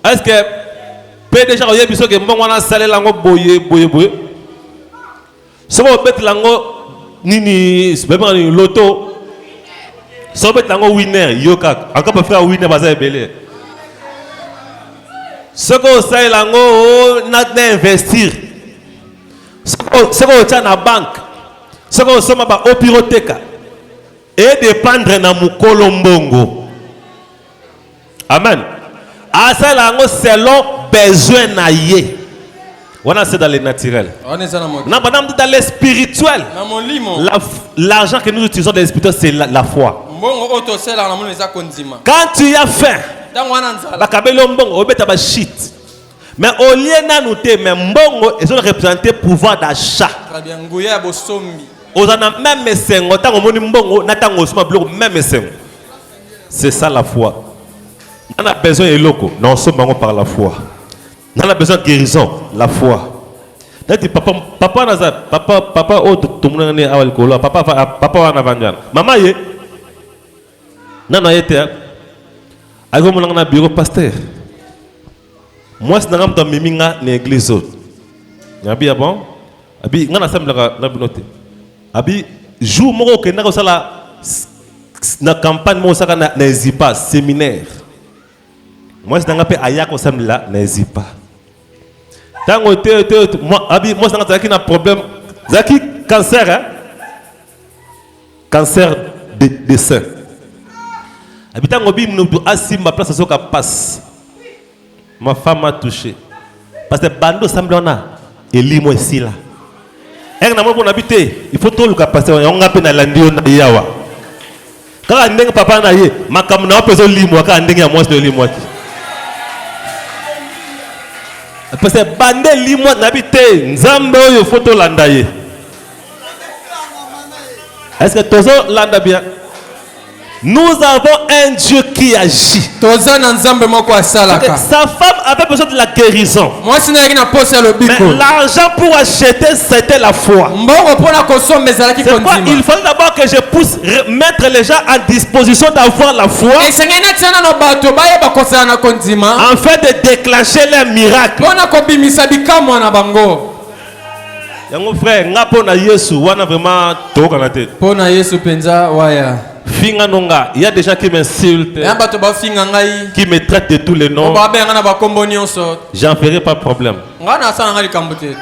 Est-ce que PDG oye biso ke mbongo na salé lango boye. So ko bet lango nini beba ni loto. So bet lango winner yoka. Encore peut faire winner baza ebele. So ko salé lango na investir. So ko tia na banque. So ko soma ba opiroteka. Et dépendre na mukolo mbongo. Amen. Asalango selon besoin na ye. On a c'est dans le naturel. On est dans le spirituel. L'argent que nous utilisons dans le spirituel c'est la foi. Quand tu as faim, bakabelo mbongo obeta ba shit. Mais au lieu na nous te mais mbongo ils ont représenté pouvoir d'achat. Même c'est ça la foi. On a besoin de loco, non sommes par la foi. On a besoin de guérison, la foi. Papa tout le monde est à l'école. Papa va en maman ye. Non été. Ago mon na bureau pasteur. Moi c'est dans ma miminga l'église autre. Abi bon. Abi ngana sembla na binote. Abi jour moko ke na kosala na campagne mo saka na Zipa séminaire. Moi c'est nga pe aya ko samla na Zipa. Tango te moi abi moi sanga zaki na problème zaki cancer hein? Cancer de sein. Abi tango bi mnutu asimba place soka passe. Ma femme m'a touché. Parce que bando semble on a elimo ici là. Il faut tout le capacité. On a peine à l'andio na yawa. Quand on a papa na ye, ma comme na peso limo quand on a moi de limo. Parce que bande limo na bité, nzambe yo photo landa ye. Est-ce que tozo landa bien? Nous avons un Dieu qui agit. Sa femme avait besoin de la guérison. Mais l'argent pour acheter, c'était la foi. C'est quoi? Il fallait d'abord que je puisse mettre les gens en disposition d'avoir la foi. Afin de déclencher les miracles. Mon frère, il y a des gens qui m'insultent, qui me traitent de tous les noms. J'en ferai pas de problème.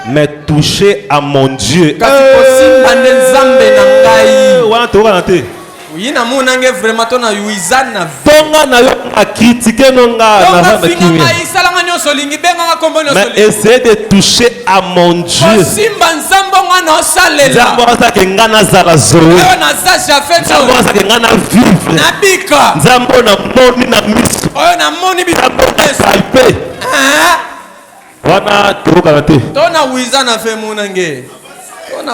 Mais toucher à mon Dieu. Mais essayez de toucher à mon Dieu.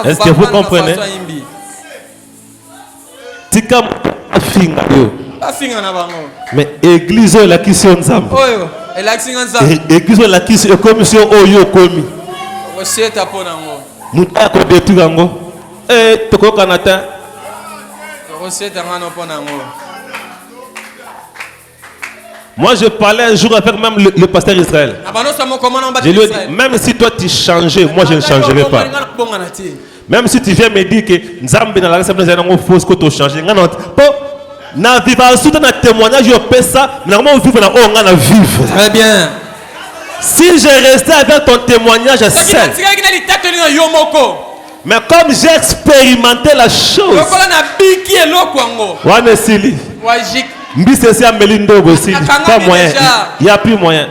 Est-ce que vous comprenez? Mais église la qui sont nzambe. Église la qui est commission oyo komi. Muta ko detu gango. Toko kanata. Moi je parlais un jour avec même le pasteur Israël. Je lui ai dit, même si toi tu changeais, moi je ne changerai pas. Même si tu viens me dire que Nzambe na la race nous allons fausse que tu changer. Na vivre surtout na témoignage je fais ça, normalement vivre na on na vivre. Très bien. Si je restais avec ton témoignage seul. Mais comme j'ai expérimenté la chose. Mbisi c'est Melindo aussi. Pas moyen. Il n'y a plus moyen.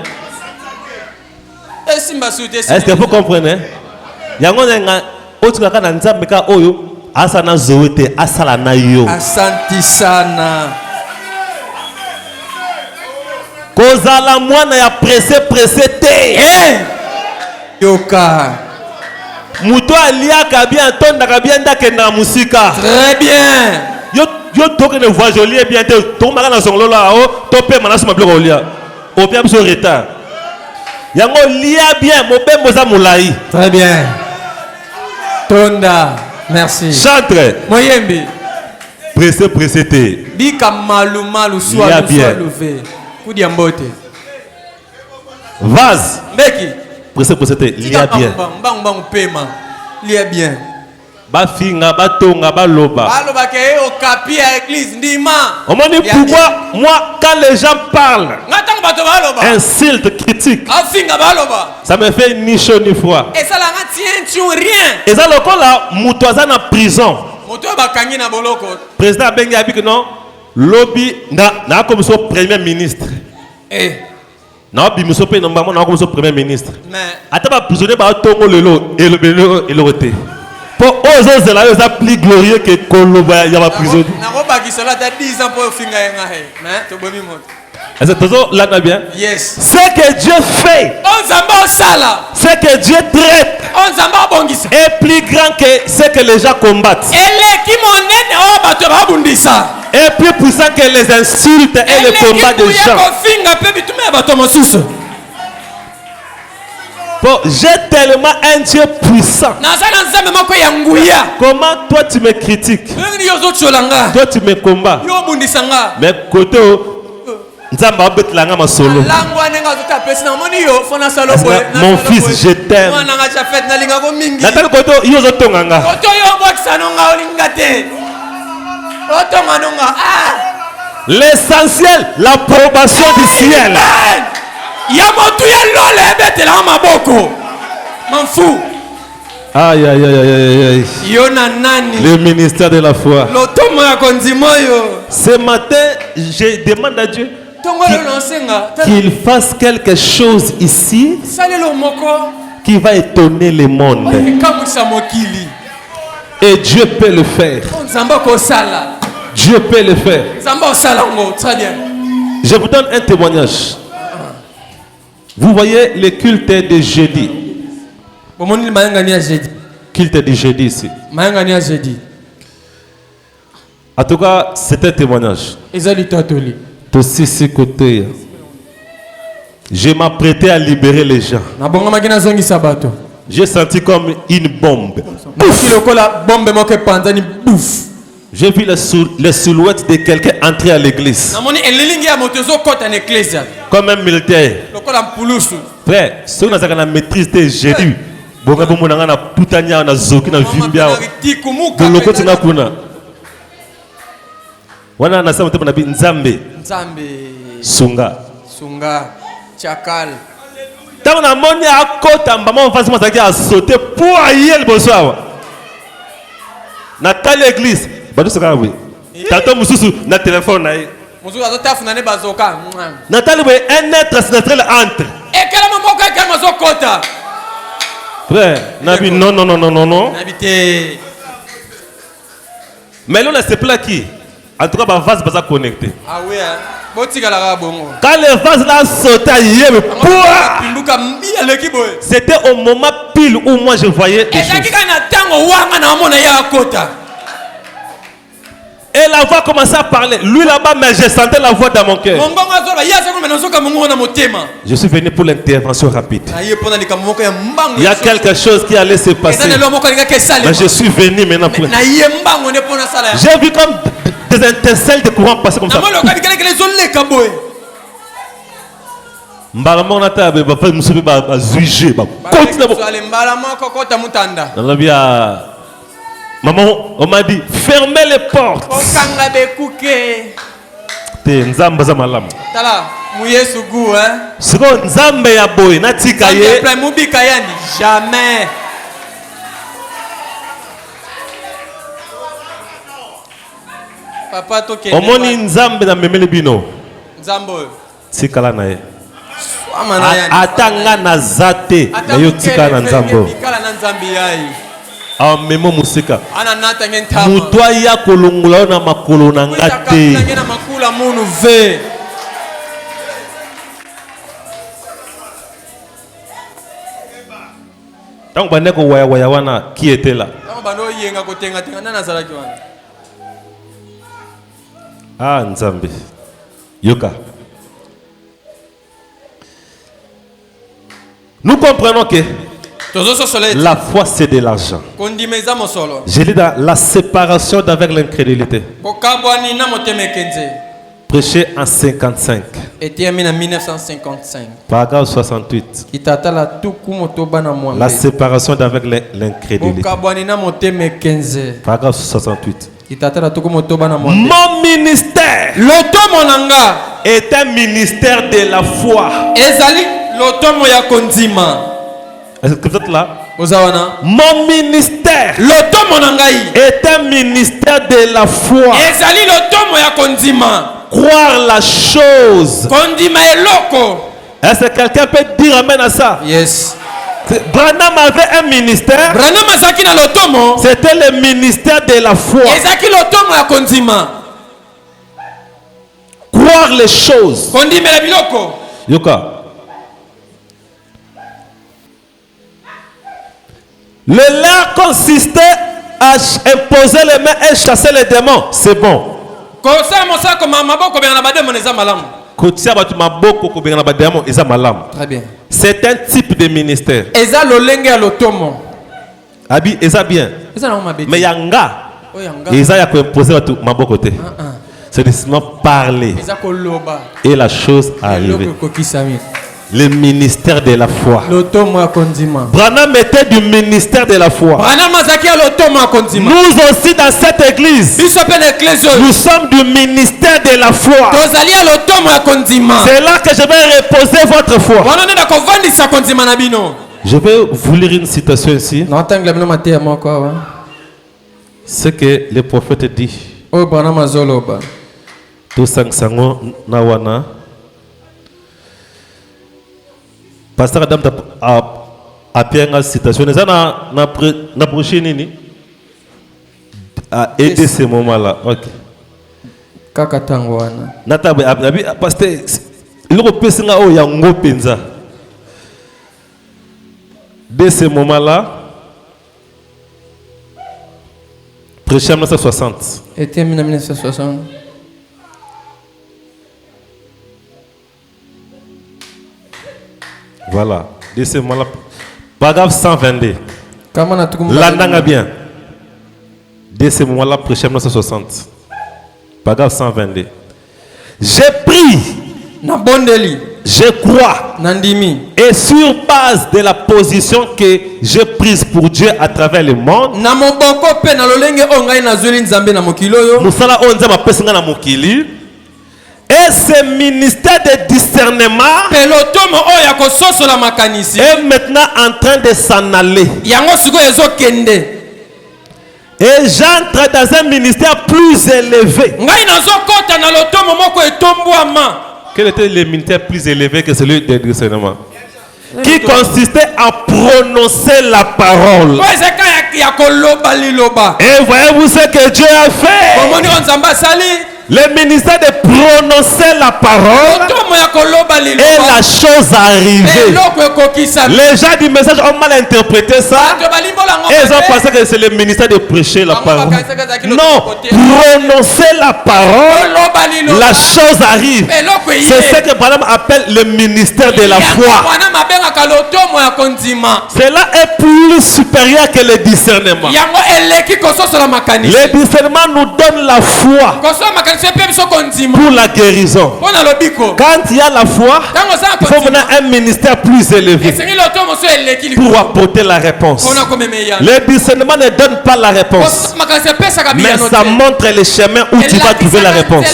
Est-ce que vous comprenez? Yangonga autre kana nzambeka oyo asana zoete asala na yo. Asanti sana. Kozala mwana ya pressé te. Yoka. Muto aliaka bien tondaka bien ndakenda musika. Très bien. Yo toke ne voix jolie bien te to maka na songolo la o to pe mana suma bloko olia. O bien so retard. Yango lia bien mobembo za mulai. Très bien. Tonda. Merci. Chantre. Moyembi. Pressé te. Bika malu soit levé. Kudi ambote. Vase. Meki. Pressé te. Lia bien. Bang paiement. Lia bien. Ba finga ba tonga ba loba. Ba loba ke o capi à église ndima. On m'a dit pourquoi moi quand les gens parlent insultent, critiquent, ça me fait ni chaud ni froid. Et ça la tient rien. Et ça le col là mutoza na prison. Moto ba kangi na boloko. Président Bengi a dit que non lobby na comme son premier ministre. Non bi muso pe nomba na comme son premier ministre. Mais ata ba prisonnier ba tongo lelo et le roté. Pour eux c'est là ils plus glorieux que Koloba ya ba prisonnier. Na ko ba ki cela da 10 ans pour finga nga he. Mais to bomi moto. Est-ce que toujours là bien? Yes. Ce que Dieu fait, ce que Dieu traite est plus grand que ce que les gens combattent. Est plus puissant que les insultes et les combats des gens. Bon, j'ai tellement un Dieu puissant. Comment toi tu me critiques? Toi tu me combats. Mais côté mon fils, je t'aime. L'essentiel, l'approbation du ciel. Aïe, aïe, aïe, aïe, aïe. Le ministère de la foi. Ce matin, je demande à Dieu qu'il fasse quelque chose ici qui va étonner le monde. Et Dieu peut le faire. Dieu peut le faire. Je vous donne un témoignage. Vous voyez le culte de jeudi. Culte de jeudi ici. En tout cas, c'est un témoignage. De six côtés. Je m'apprêtais à libérer les gens. J'ai senti comme une bombe. J'ai vu les silhouettes de quelqu'un entrer à l'église. Comme un militaire. Frère, ceux qui ont la maîtrise de Jésus. Wana anasema tena nabii Nzambe Sunga Chakal. Tant na moni akota mbama mfasi mazaki a sauter pour ayer le bonsoir. Na telle église, bado soka we. Tato mususu na téléphone na ye. Mususu azotafuna ne bazoka. Na telle we un être naturel entre. Et quel moment ka kama zokota? Frère, nabi non. Nabité. Mais là c'est plat qui en tout cas, ma vase va connecter. Ah oui, hein. Quand le vase l'a sauté, c'était au moment pile où moi je voyais des choses. Et la voix commençait à parler. Lui là-bas, mais je sentais la voix dans mon cœur. Je suis venu pour l'intervention rapide. Il y a quelque chose qui allait se passer. Mais je suis venu maintenant pour... J'ai vu comme des étincelles de courant passer comme ça. Maman, on m'a dit fermez les portes. Jamais. Papa to ke. Omoni nzambe na memele bino. Nzambo. Tikala na ye. Atanga na zate na yo tika na nzambo. Tikala na nzambi yayi. Amemo musika. Ana nata ngentama. Mutwa ya kolungula na makolo na ngate. Na makula munu ve. Donc bandeko waya wana qui était là? Ah Nzambe. Yoka. Nous comprenons que la foi c'est de l'argent. Je lis dans la séparation d'avec l'incrédulité. Prêché en 55. En 1955. Paragraphe 68. La séparation d'avec l'incrédulité. Paragraphe 68. Mon ministère est un ministère de la foi. Est-ce que vous êtes là? Mon ministère est un ministère de la foi. Croire la chose. Est-ce que quelqu'un peut dire amen à ça? Yes. Branham avait un ministère. C'était le ministère de la foi. Croire les choses. Yoka. Le leur consistait à imposer les mains et chasser les démons. C'est bon. Très bien. C'est un type de ministère. Abi, eza bien. Mais yanga, eza ya ko imposer ma côté. C'est seulement parler. Et la chose arrive. Le ministère de la foi. Branham était du ministère de la foi. Nous aussi dans cette église, nous sommes du ministère de la foi. C'est là que je vais reposer votre foi. Je vais vous lire une citation ici. Ce que le prophète dit. Tousangsango nawana. Pasteur Adam a bien une citation. Nous avons prochain nini à aider ces moments-là. Ok. Kakatangwana. Nata pasteur il repose nga o yango penza. Dès ce moment-là, prêché en 1960. Était en 1960. Voilà. Dès ce moment-là, paragraphe 122. L'andanga bien. Dès ce moment-là, prêché en 1960. Paragraphe 122. J'ai pris. Je crois. Et sur base de la position que j'ai prise pour Dieu à travers le monde. Et ce ministère de discernement est maintenant en train de s'en aller. Et j'entre dans un ministère plus élevé. Quel était le ministère plus élevé que celui de discernement? Qui consistait à prononcer la parole. Et voyez-vous ce que Dieu a fait? Le ministère de prononcer la parole et la chose arrivée. Les gens du message ont mal interprété ça et ils ont pensé que c'est le ministère de prêcher la parole. Non, prononcer la parole, la chose arrive. C'est ce que Branham appelle le ministère de la foi. Cela est plus supérieur que le discernement. Le discernement nous donne la foi pour la guérison. Quand il y a la foi, il faut maintenant un ministère plus élevé pour apporter la réponse. Le discernement ne donne pas la réponse, mais ça montre le chemin où tu vas trouver la réponse.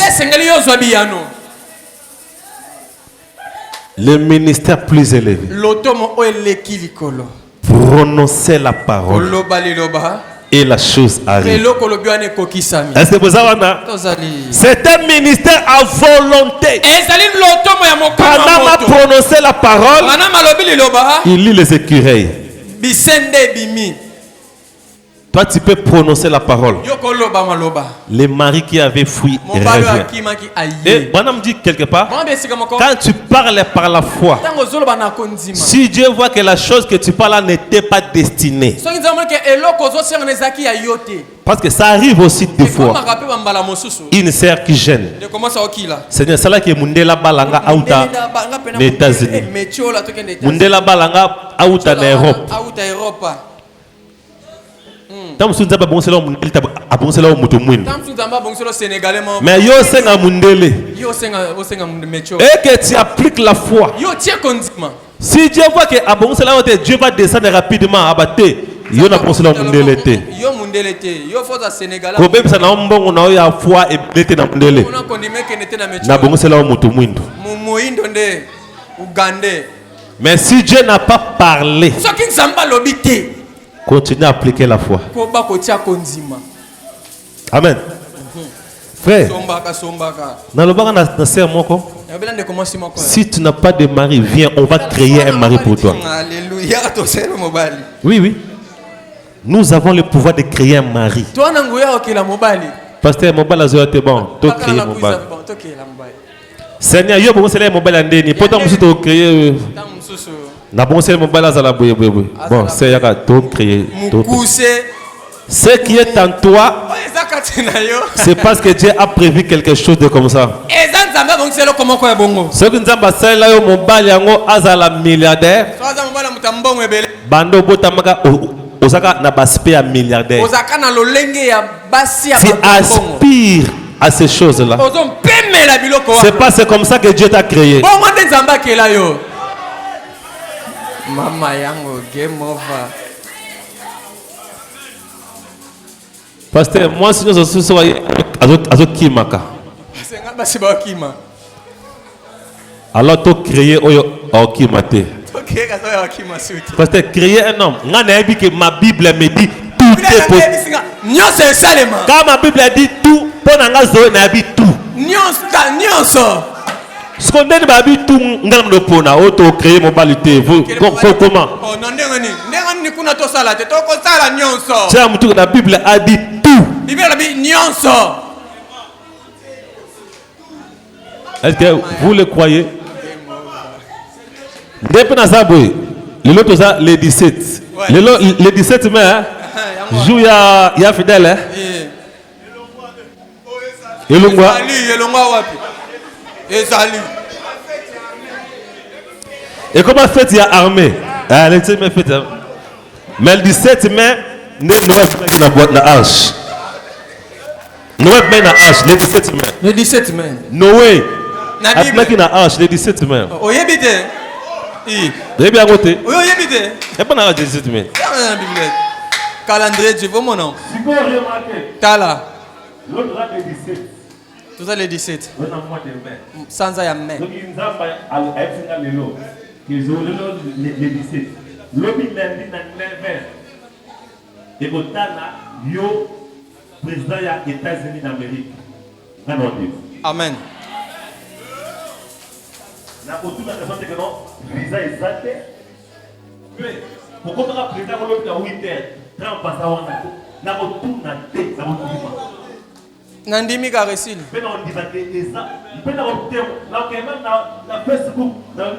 Le ministère plus élevé. Prononcer la parole Et la chose arrive. Est-ce que vous avez c'est un ministère à volonté. Pendant m'a prononcé la parole, il lit les écureuils. Toi, tu peux prononcer la parole. Les maris qui avaient fui reviennent. Et Branham dit quelque part, quand tu parles par la foi, si Dieu voit que la chose que tu parles n'était pas destinée, parce que ça arrive aussi des fois, une sœur qui gêne. Seigneur, c'est là que Mundela Balanga outa les États-Unis. Mundela Balanga outa en Europe. Mais yo senga mundele. Et que tu appliques la foi. Si Dieu voit que Dieu va descendre rapidement à battre, yo na bonsela mundele te. Ko bebisa na mbongo na ya foi et bete na mundele. Na bonsela mutu mwindo. Mais si Dieu n'a pas parlé, continue à appliquer la foi. Amen. Frère, si tu n'as pas de mari, viens, on va créer un mari pour toi. Oui, oui. Nous avons le pouvoir de créer un mari. Pasteur, mon bal est bon. Tu créer mon bal. Seigneur, yo bon c'est mon bal andeni. Pourtant nous tu créer. Na bon c'est mon bal azala boye. Bon, c'est yaka tu créer. Ce qui est en toi, c'est parce que Dieu a prévu quelque chose de comme ça. Ce que nous avons fait là, mon bal yango azala milliardaire. Bando botamaka osaka na baspe à milliardaire. Tu aspires à ces choses-là. C'est pas c'est comme ça que Dieu t'a créé. Mama yango game over. Pasteur, moi si nous sommes azokimaka. Alors tu créer oyo okimate. Pasteur, créer un homme. Ma Bible me dit tout est possible. Quand ma Bible dit tout, tout. Ce qu'on dit, tout le pona, auto créer mon balité. Vous comment? La Bible a dit tout. Est-ce que vous le croyez? Le 17. Le 17 mai, joue ya fidèle. Et comment fait il y a armée? Mais le 17 mai, Noé na boîte na arche. Noé na arche le 17 mai. Le 17 mai. Noé na arche le 17 mai. Oyebite. Très bien côté. Oyebite. Et pas na le 17 mai. Calendrier, tu vois mon nom. Tala. L'autre là le 17. Tout ça le 17. Sans ya mai. Donc il nzamba a lelo. Ils ont le 17. Lobi lundi na 9h. Et botana yo président ya États-Unis d'Amérique. Amen. Na autour la personne que non visa exact. Mais pourquoi le président lobi na 8h. Quand on passe à wana na autour na tête na autour. Nandimi Karesil. On dit que ça, il peut obtenir là quand même na Facebook dans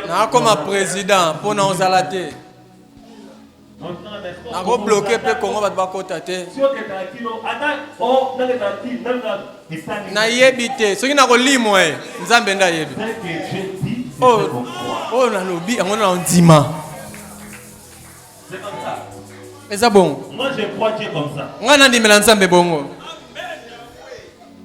na comme président pour nous zalater. Na go bloquer pe Congo ba kota te. Na yebite, soki na ko limo nzambe nda yebi. Oh na lobi ngona ndima. C'est comme ça. Et ça bon. Moi je crois Dieu comme ça. Ngana ndimela nzambe bongo.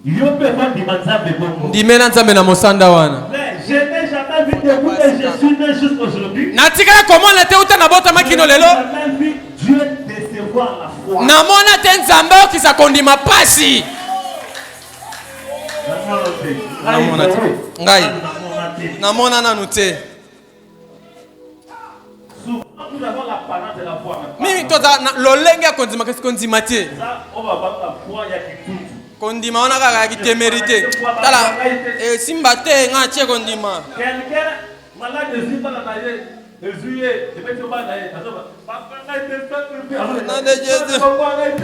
Yo pe pas nzambe bongo. Ndimela nzambe na mosanda wana. Je n'ai jamais vu de vous et je suis né jusqu'à aujourd'hui. Natika comment na te uta na bota makino lelo? Dieu décevoir la foi. Na mona te nzambe ki sa kondima pasi. Na mona te. Ngai. Na mona na nute. Souvent nous avons Mimi toza lolenge kondima qu'est-ce kondima tie. Kondima on a kaka ki témérité. Tala simba te nga tie kondima. Quelqu'un malade de simba na naye ezuye de beto ba naye azoba. Non de Jésus.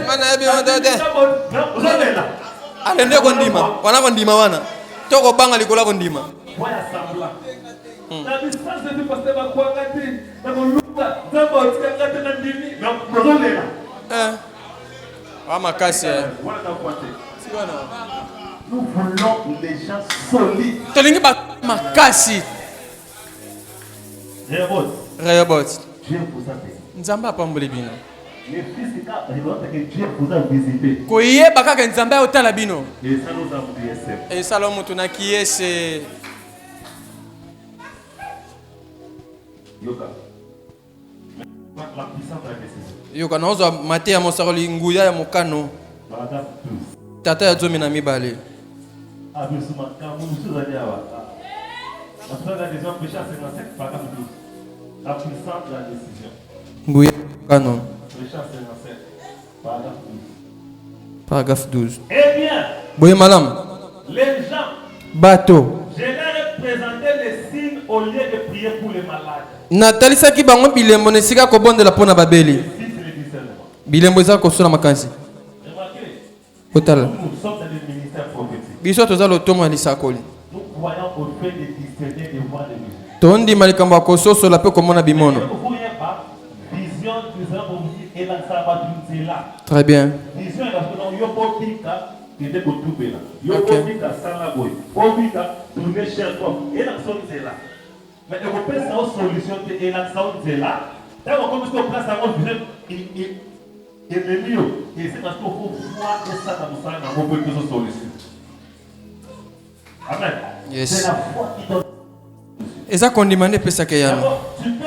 Mana bi on de. Ale nde kondima. Wana kondima wana. Toko banga likola kondima. Voya semblant. La distance de pasteur ba kwanga te na moluka zamba otika te na ndimi na prozolela. Ama kasi. Nous voulons les gens solides. Tolingi ba makasi. Rehoboth. Dieu vous a fait. Nzamba apambole bino. Les fils que Dieu vous a visité. Koyeba kaka nzamba otala bino. Et ça nous a oublié. Et Salomon tuna kiese. Yoka. La puissance de la décision. Yoka naozo mate ya mosaroli nguya ya mokano. Tata ya zomi na mibale. Abusuma kamu suzali awa. La puissance de la décision péché à 57 paragraphe 12. La puissance de la décision. Nguya mokano. Péché à 57 paragraphe 12. Paragraphe 12. Eh bien. Boye malam. Les gens. Bato. Je leur ai présenté les signes au lieu de prier pour les malades. Natalisa ki bango bilembo nesika kobondela pona babeli. Bilembo eza kosola makansi. Otala. Nous sommes dans le ministère prophétique. Biso toza lotomo ya lisakoli. Nous croyons au fait de discerner des voix de Dieu. Tondima likambo ya kososola mpe komona bimono. Vision, et là, ça va tout là. Très bien. Vision, parce que non, yopobika, qui était pour tout là. Yopobika, salaboy. Yopobika, tourner chez toi. Et là, c'est là. Mais on peut faire une solution, et là, c'est là. Quand on commence à placer un vision, il est mieux. Et c'est parce qu'il faut voir et ça dans le sang, on peut faire une solution. Amen. Yes. C'est la foi qui donne. Et ça qu'on demande pesa ke yana. Tu peux.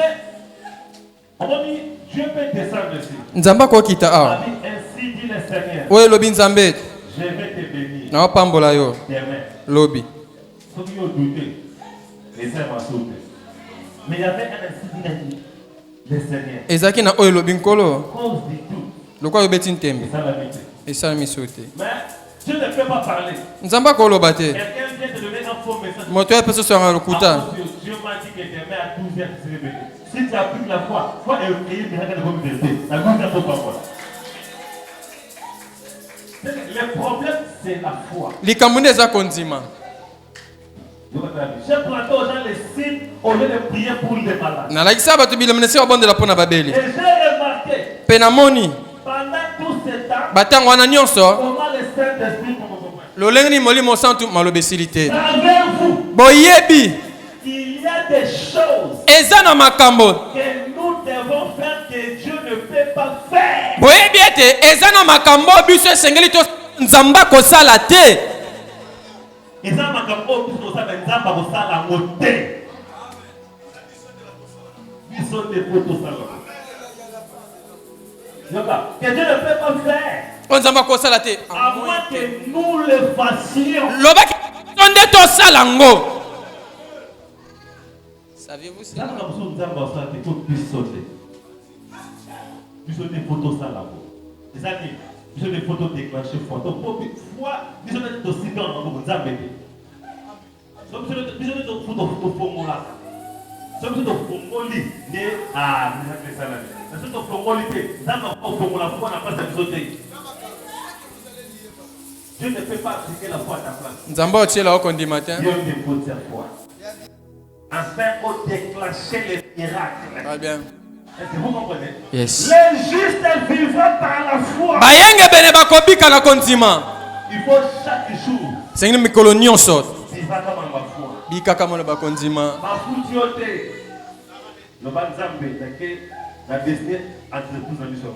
On dit Dieu peut descendre ici. Nzamba ko kita a. Ainsi dit le Seigneur. Oye lobi nzambe. Je vais te bénir. Na pambola yo. Demain. Lobi. Ceux qui ont douté, les saints vont sauter. Mais il y avait un ainsi dit le Seigneur. Ezaki na oye lobi nkolo. Cause du tout. Lokwa yo beti ntembe. Et ça la vérité. Et ça mi sauté. Mais Dieu ne peut pas parler. Nzamba ko loba te. Quelqu'un vient te donner un faux message. Moto ya peso so nga lokuta. Dieu m'a dit que demain à 12h tu serais béni. Si tu as pris la foi, faut éveiller les gens de votre vérité. La Bible ne peut pas voir. Le problème, c'est la foi. Likamune za konzima. J'ai planté aux gens les signes au lieu de prier pour les malades. Na lakisa bato bilemone se obondela pona babeli. Et j'ai remarqué, Penamoni. pendant tout ce temps, Batango wana nyonso. comment le Saint-Esprit Lolenge ni molimo santu malobesili. savez-vous Boyebi. qu'il y a des choses Eza na makambo. que nous devons faire que Dieu ne peut pas faire. Boyebi ete eza na makambo biso esengeli to nzamba kosala te. Et ça, ma capo, tout ça, mais ça, va ça la montée. Ils sont des photos salons. Que Dieu ne peut pas faire. Nzamba kosala te. À moins que nous le fassions. Lobaki tonde to salango. Saviez-vous ça? Là, nous avons besoin de ça, il faut plus sauter. Plus sauter photos salons. C'est ça qui je des photos déclenchées photos. Fois, ils ont des aussi dans le monde, ça m'aide. Donc, ils ont des photos formulas. Ils ont des formulas. Ah, c'est ça. Ils ont des formulas. Ils ont des formulas. Pourquoi on n'a pas cette sauter? Dieu ne peut pas appliquer la foi à ta place. Nzamba otiela okondi matin. Dieu dépose sa foi. Afin de déclencher les miracles. Très bien. Est-ce que vous comprenez? Yes. Les justes vivra par la foi. Bayenge bene bakobika na konzima. Il faut chaque jour. Sengini mikolo nyonso. Vivra comme ma foi. Bika kama na bakonzima. Ma foutioté. Le banzambe, la destinée entreprise dans l'histoire.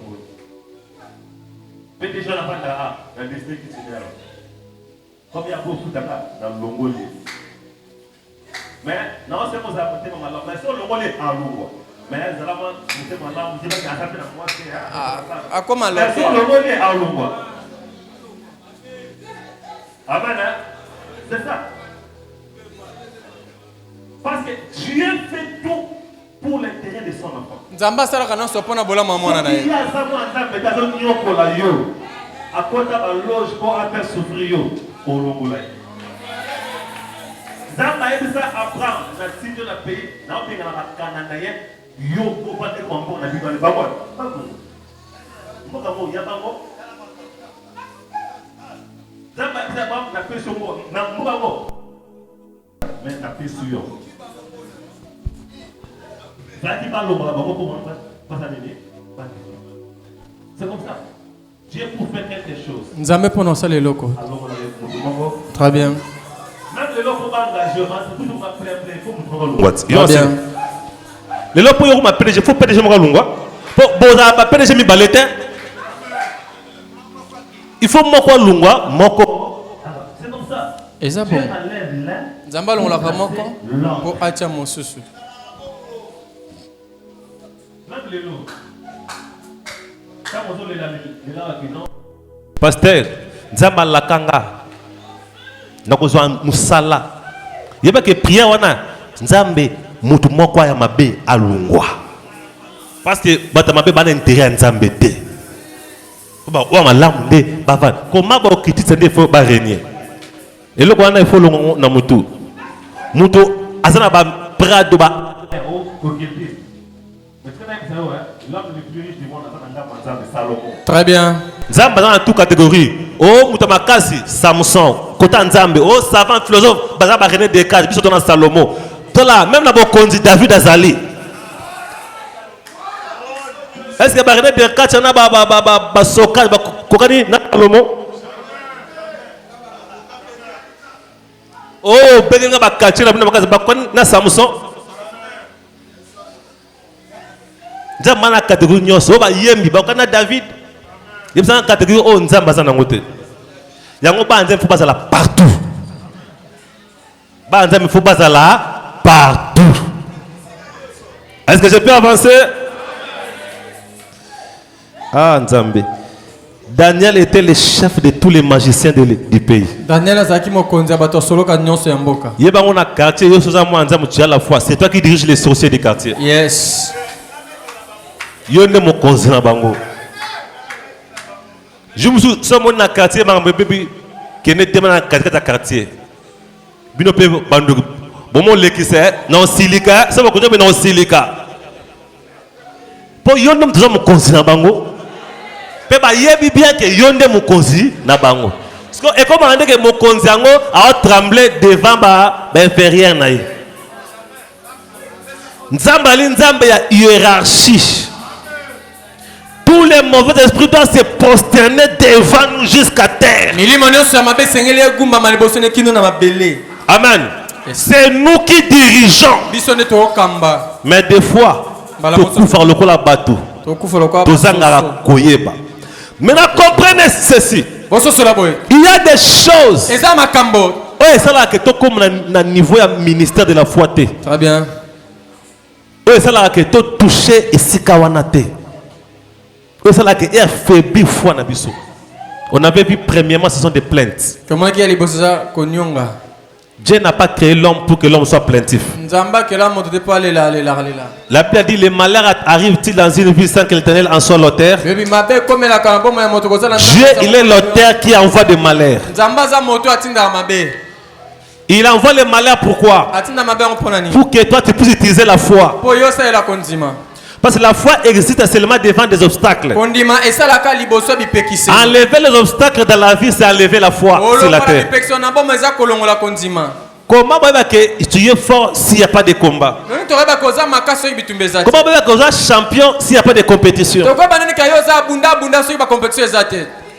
Mais déjà, la destinée qui se déroule. Comme il y a beaucoup dans le Longoli. Mais non, c'est pour ça que je mais sur le Longoli, à l'eau. Mais c'est vraiment, c'est maintenant, vous dites qu'il y a un certain nombre de Ah, comment mais sur le Longoli, à l'eau. Amen, c'est ça. Parce que Dieu fait tout pour l'intérêt de son enfant. Nzamba sala kana so pona bola mamona na ye. Il y a ça moi nzambe ta don nyoko la yo. Akota ba loge pour faire souffrir yo olongola. Nzamba et ça apprend na site na pays na opinga na kana na ye yo ko pa te kombo na bibale ba moi. Mboka mo ya bango. Nzamba et ça ba na peso mo na mboka mo. Mais na peso yo. C'est comme ça. Dieu pour faire quelque chose. Nous avons prononcé les locaux. Très bien. Même les locaux engagement, c'est toujours m'appeler, il faut me Très bien. Les locaux, il faut m'appeler, il faut PDG Mokalungwa. Pour PDG Mibalete. Il faut Moko Lungwa, Moko. C'est comme ça. Et ça bon. Zamba Lungwa Moko pour Atia Mosusu. Pasteur, Nzamba Lakanga, nakozwa musala. Yeba ke prière wana Nzambe mutu moko ya mabe alungwa. Parce que bata mabe bana intérêt Nzambe te. Ba wa malamu nde bava. Comment ba okitisa nde fo ba renier. Et le wana il faut longo na mutu. Mutu azana ba prado ba très bien. Nzamba dans toute catégorie. Oh, Mutamakasi, Samson, Kota Nzambe, oh, savant philosophe, Bazaba René Descartes, qui sont dans Salomon. Tout là, même la Bokondi, David Azali. Est-ce que René Descartes, il y a un Soka, Kokani, Salomon? Oh, Benga Bakati, na Samson. Nzamba na catégorie nyonso ba yembi ba kana David yebisa na catégorie o nzamba za nangote yango ba nzamba faut bazala partout ba nzamba faut bazala partout. Est-ce que je peux avancer? Ah Nzambe. Daniel était le chef de tous les magiciens du pays. Daniel azaki mokonzi abato solo ka nyonso ya mboka. Yeba ngona quartier yo soza mo nzamba tu à la fois c'est toi qui dirige les sorciers du quartier. Yes. Yonde mo konzina bango. Je me suis sur mon quartier ma bébé qui n'est pas dans quartier. Bino pe bandu. Bon mon lekise non silica, ça va côté non silica. Pour yonde mo toujours mo konzina bango. Pe ba yebi bien que yonde mo konzi na bango. Parce que et comment on dit que mo konzango a tremblé devant ba inférieur na ye. Nzamba li nzamba ya hiérarchie. Tous les mauvais esprits doivent se prosterner devant nous jusqu'à terre. Amen. C'est nous qui dirigeons. Mais des fois, maintenant, comprenez ceci. Il y a des choses. Oui, c'est là que tu comme le niveau du ministère de la foi. Très bien. Oui, c'est là que tu touches et si kawanate. On avait vu premièrement, ce sont des plaintes. Dieu n'a pas créé l'homme pour que l'homme soit plaintif. La Bible a dit les malheurs arrivent-ils dans une vie sans que l'Éternel en soit l'auteur? Dieu, il est l'auteur qui envoie des malheurs. Il envoie les malheurs pourquoi? Pour que toi tu puisses utiliser la foi. Parce que la foi existe seulement devant des obstacles. Enlever les obstacles dans la vie, c'est enlever la foi sur la terre. Comment tu es fort s'il n'y a pas de combat? Comment tu es champion s'il n'y a pas de compétition?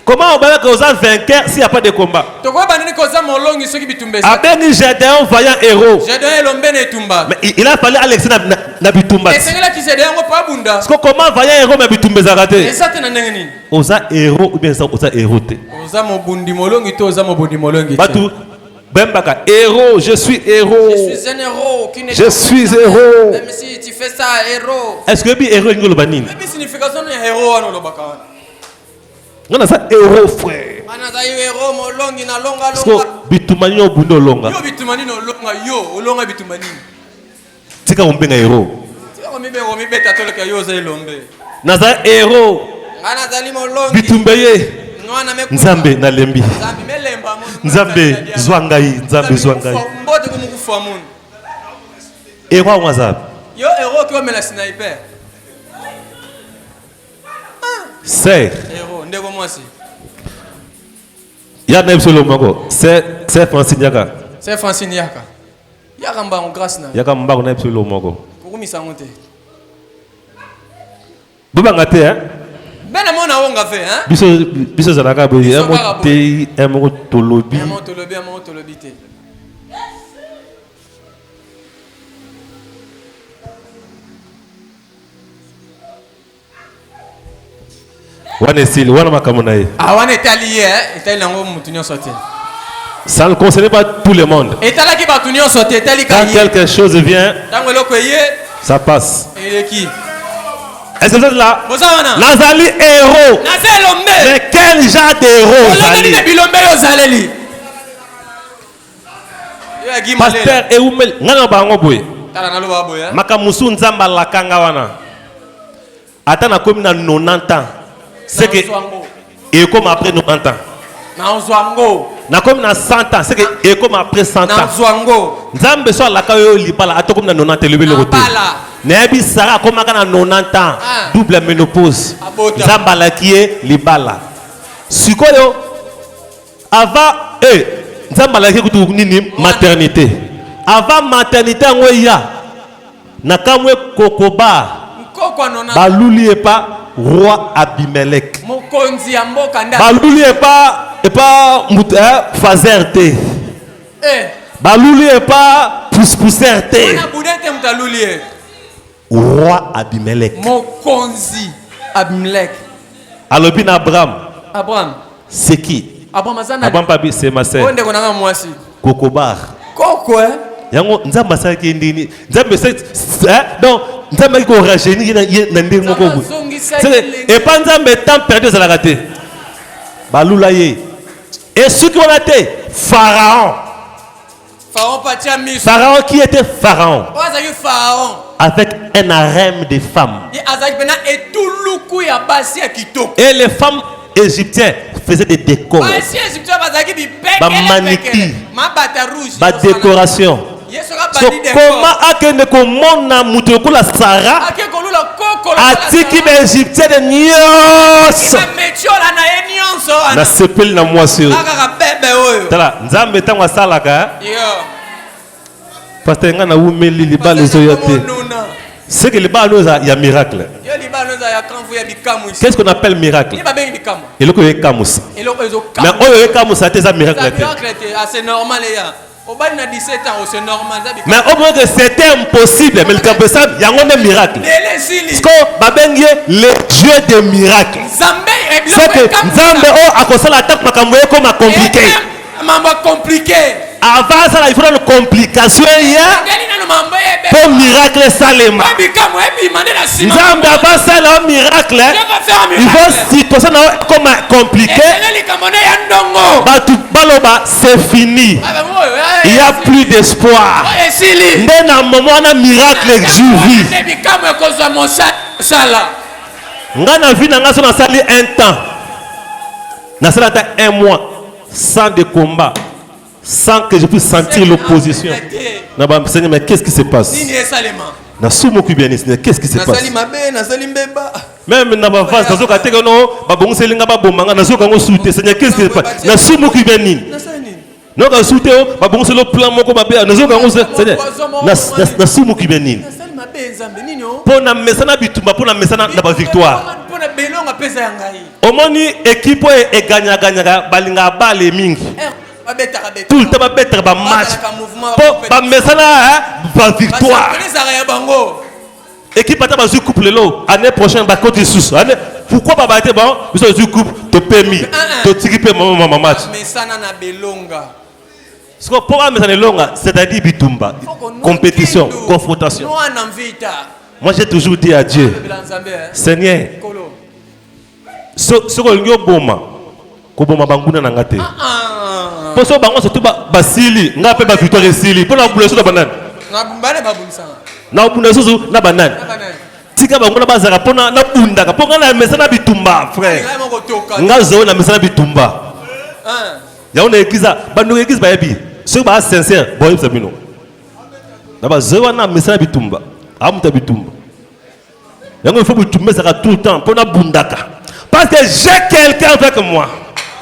Comment on va être vainqueur s'il n'y a pas de combat? Abeni Gédéon vaillant héros. Mais il a fallu Alexandre Nabitumba. Parce que comment vaillant héros Nabitumba zaraté? Osa héros ou bien osa héroté? Batou Bembaka héros, je suis héros. Je suis un héros qui n'est je suis héros. Même si tu fais ça héros. Est-ce que bi héros ngolo banini? Même signification de héros ano lobaka. On a ça héros frère. Banaza héros molongi na longa longa. Sko bitumani obundo longa. Yo bitumani no longa yo olonga bitumani. Tika umbenga héros. Tika Naza héros. Bitumbeye. Nzambe nalembi. Nzambe zwangai, Nzambe zwangai. Héros wazab. Yo héros qui va la sniper. C'est héros, ndeko mwasi. Ya na ebsolo moko. C'est Francine Yaka. C'est Francine Yaka. Yaka mbango grâce na. Yaka mbango na ebsolo moko. Kokumisa ngote. Bobanga te hein? Bena mona wonga fe hein? Biso zalaka boyi. Emo tolobi. Emo tolobi te. Wana makamona ye. Ah wana italié hein? Itali nango mutunyo sorti. Ça ne concerne pas tout le monde. Et t'as là qui va tourner sauter, quand quelque chose vient, ça passe. Et qui? Est-ce que vous êtes là? Nazali héros. Mais quel genre d'héros? Pasteur Eumel, ngana bango boy. Makamusu nzamba la kanga wana. Atana comme na 90 ans. C'est que et comme après 90 ans. Na comme na 100 ans, c'est que et comme après 100 ans. Nzambe so la kayo libala ato comme na 90 levé le côté. Nebi Sarah comme na 90 ans, double ménopause. Nzamba la kié libala. Sikoyo avant nzamba la kié kutu nini maternité. Avant maternité ngoya na kamwe kokoba. Baluli pas roi Abimelech. Baluli pas Fazerte. Baluli pas Pousserte. Roi Abimelech. Mokonzi Abimelech. Alobin Abraham. Abraham. C'est qui? Abraham Pabi c'est ma sœur. Kokobar. Koko hein? Yango nzamba sa ki ndini. Nzamba donc nzamba ko rajeuni na ndenge moko bu. Et pas nzamba temps perdu za la raté. Balula ye. Et ce qui on a été Pharaon. Pharaon qui était Pharaon. Pharaon. Avec un harem de femmes. Et les femmes égyptiennes faisaient des décors. Ba maniki. Ba décoration. So comment akende ko mona mutu ko la Sarah atiki ba égyptienne nyos na sepel na mwasi tala nzambe tangwa salaka parce que ngana umeli libala zoyote c'est que libala il y a miracle. Qu'est-ce qu'on appelle miracle? Et le ko ekamusa mais oyo ekamusa te za miracle. C'est normal ya. Mais au moins que c'était impossible, mais le Kabessa, il y a un miracle. Parce que Babengue, le Dieu des miracles. C'est que Nzambe a causé l'attaque comme compliqué. Avant ça, il faut une complication pour miracle salema. Nzambe avant ça, un miracle. Il faut situation comme compliqué. C'est fini. Il n'y a plus d'espoir. Mais dans un moment, un miracle juvi. Ngana vie n'a pas sali un temps. N'a sali un mois sans de combat, sans que je puisse sentir l'opposition. Mais qu'est-ce qui se passe? Qu'est-ce qui se passe? Même dans ma face, dans qu'est-ce qui se passe? Non, quand souté, bon c'est le plan moko mabe, nazo kango c'est na sumu kibenini. Pour na mesana bitumba pour na mesana na ba victoire. Omoni équipe e gagna balinga bale mingi. Tout le temps ba bettre ba match. Pour ba mesana ba victoire. Équipe ata ba zu couple lo, année prochaine ba côté sous. Pourquoi pas battre bon, vous avez coupe te permis. Te tikipe maman match. Mesana na belonga. C'est-à-dire bitumba, compétition, confrontation. Moi j'ai toujours dit à Dieu, Seigneur, ce que boma, koboma banguna nangate. Pour ça bango surtout basili, ngape ba victoire sili, pour la blessure de banane. Na bunda susu na banane. Tika bango na bazaka pona na bunda ka ponga na mesa na bitumba frère. Ngazo na mesa na bitumba. Ya on église bandu église ba yebi. Ceux ba sincère boy sabino. Na bazo na mesa na bitumba. Amuta bitumba. Il faut que tu me ça tout le temps pour na bundaka. Parce que j'ai quelqu'un avec moi.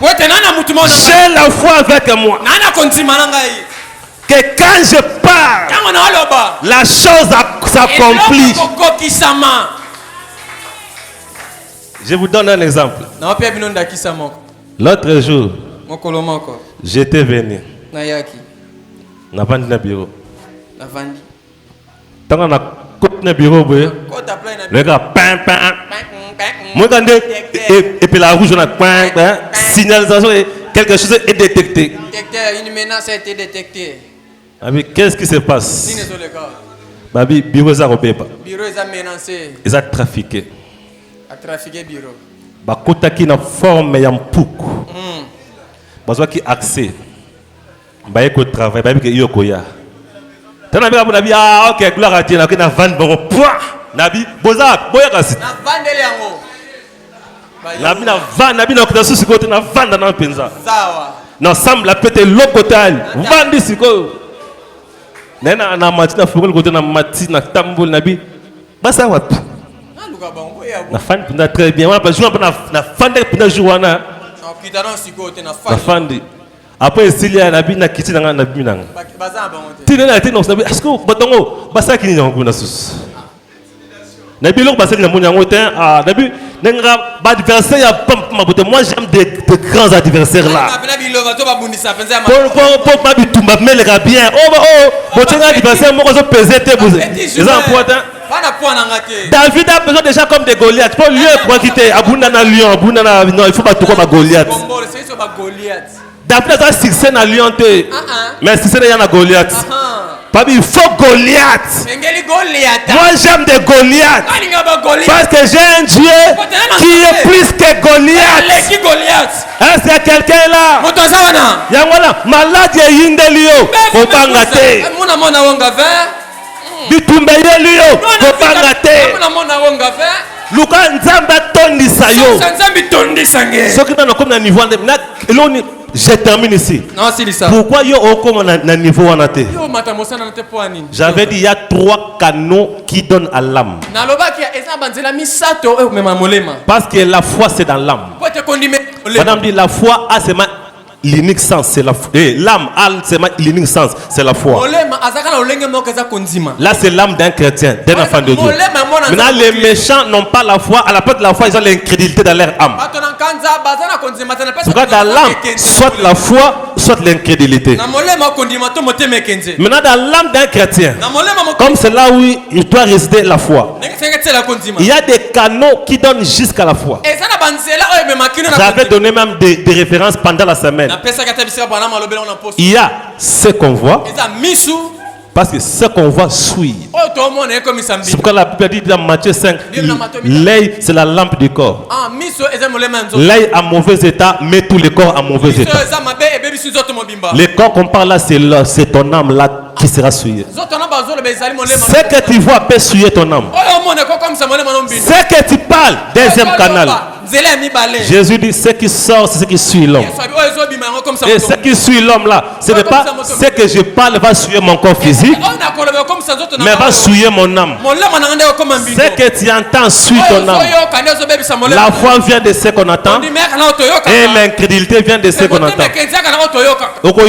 J'ai la foi avec moi. Que quand je parle, la chose s'accomplit. Je vous donne un exemple. L'autre jour, j'étais venu. Na vandi na bureau. Tant na côté na bureau, le gars pain. Moi quand et puis la rouge on a pain, signalisation et quelque chose est détecté. Une menace a été détectée. Abi, qu'est-ce qui se passe? Babi, bureau ça robé pas. Bureau ils a menacé. Ils a trafiqué. A trafiqué bureau. Ba kota ki na forme ya mpuku. Bazwa ki accès. Ba yeko travail, ba yeko yokoya. Tana bika nabi ah OK, gloire à Dieu, na vendre bon point. Nabi boza boya kasi. Na vandele yango. Nabi na vendre, nabi na kota susi kote na vendre na penza. Sawa. Na semble péter lokotal. Vendre siko. Nena na matina fukul kote na matina tambol nabi. Basa wapi? Na luka bango ya. Na fan punda très bien. Wana pa jour na fande punda jour wana. Na kitana siko te na fande. Na fande. Après Silia nabi na kiti na nabi nanga. Baza bango te. Tine na tine nabi est-ce que batongo basa kini nyango na sus. Nabi lok basa kini nyango te ah nabi nenga ba adversaire ya pam mabote moi j'aime de grands adversaires là. Pour ma bitumba mais les bien. Oh botenga adversaire moko zo peser te boze. C'est important. David a besoin déjà comme des Goliath. Pour lui pour quitter abunda na lion, abunda na non, il faut pas tout comme Goliath. David a succès na lion te. Mais si c'est y a na Goliath. Papi, il faut Goliath. Moi j'aime des Goliath. Parce que j'ai un Dieu qui est plus que Goliath. Est-ce qu'il y a quelqu'un là? Yangwana, malade yindelio. Faut pas gâter. Bitumbe yelio. Faut pas gâter. Luka nzamba tondi sayo. Ce qui est comme un niveau de je termine ici. Pourquoi il y a un niveau en athée? J'avais dit il y a 3 canaux qui donnent à l'âme. Parce que la foi c'est dans l'âme. Madame dit la foi a seulement l'unique sens, c'est la foi. L'âme a seulement l'unique sens, c'est la foi. Là c'est l'âme d'un chrétien, d'un enfant de Dieu. Maintenant les méchants n'ont pas la foi. À la place de la foi ils ont l'incrédulité dans leur âme. Pourquoi dans l'âme, soit la foi, soit l'incrédulité. Maintenant dans l'âme d'un chrétien, comme c'est là où il doit résider la foi, il y a des canaux qui donnent jusqu'à la foi. J'avais donné même des références pendant la semaine. Il y a ce qu'on voit, parce que ce qu'on voit suit. C'est pourquoi la Bible dit dans Matthieu 5, l'œil c'est la lampe du corps. L'œil en mauvais état met tout le corps en mauvais état. Le corps qu'on parle là, c'est ton âme là qui sera souillée. Ce que tu vois peut souiller ton âme. Ce que tu parles, deuxième canal. Jésus dit ce qui sort, c'est ce qui suit l'homme. Et ce qui suit l'homme là, ce n'est pas ce que je parle va souiller mon corps physique, mais va souiller mon âme. Ce que tu entends suit ton âme. La foi vient de ce qu'on entend et l'incrédulité vient de ce qu'on entend. C'est pourquoi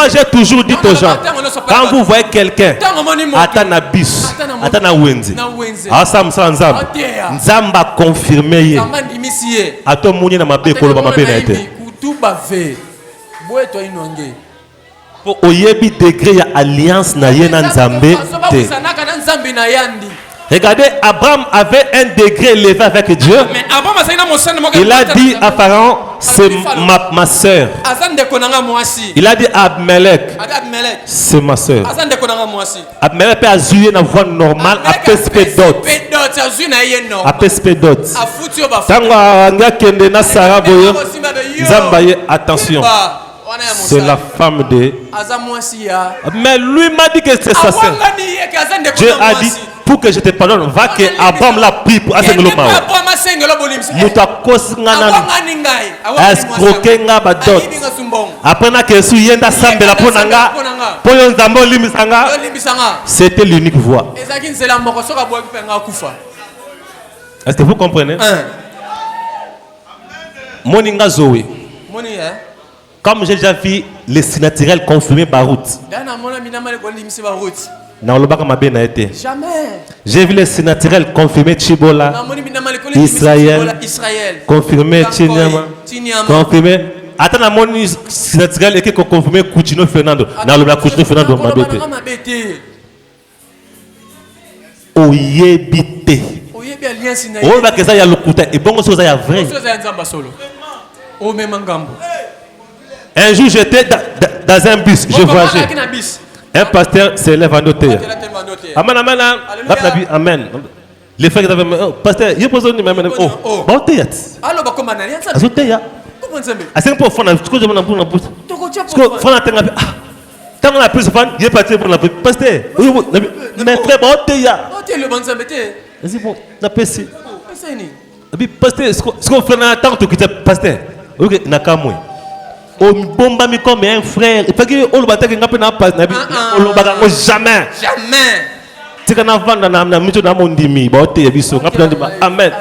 j'ai toujours dit aux gens, quand vous voyez quelqu'un atana bis, atana wenzi, asam sanzam, nzamba confirmé, ato mouni na mabe kolo ba mabe na ete. Pour oyebi degré ya alliance na ye na nzambe te. Regardez, Abraham avait un degré élevé avec Dieu. Il a dit à Pharaon, c'est ma soeur. Il a dit Abimelech, c'est ma soeur. Abimelech peut azouiller une voix normale, après spédot. Attention, c'est la femme de. Mais lui m'a dit que c'est sa soeur. Dieu a dit pour que je te pardonne, va que Abraham l'a pris pour asengelo mao. Muta kosingana escroquer nga badot. Après na que su yenda sambela ponanga, poyo nzambo limisanga. C'était l'unique voie. Est-ce que vous comprenez? Moninga Zoé. Comme j'ai déjà vu les signes naturels confirmés par route. Jamais. J'ai vu les signes naturels confirmés Chibola, Israël, confirmé Chinyama, confirmé. Attends, mon signes naturels est confirmé Coutinho Fernando. Dans le Coutinho Fernando m'a bêté. Oyebite. On va que ça y a le couteau. Et bon, ça y a vrai. Un jour, j'étais dans un bus, je voyageais. Un pasteur s'élève en hauteur. Amen, amen, amen. Les frères qui avaient dit, pasteur, il y a besoin de m'amener. Oh, bon théâtre. Alors, comment on a dit ça? Théâtre. À 5 pour faire, tu connais mon amour, mon pouce. Tu connais mon amour. Quand on a plus de fans, il est parti pour la pasteur. Mais frère, bon théâtre. Vas-y, bon, on a passé. Pasteur, ce qu'on fait dans le temps, tu quittes pasteur. Ok, Nakamwe. On bomba mi comme un frère. Il faut que on le batte que n'apena pas. On le batte jamais. Jamais. C'est qu'on a vendu dans la mission dans mon dimi. Amen.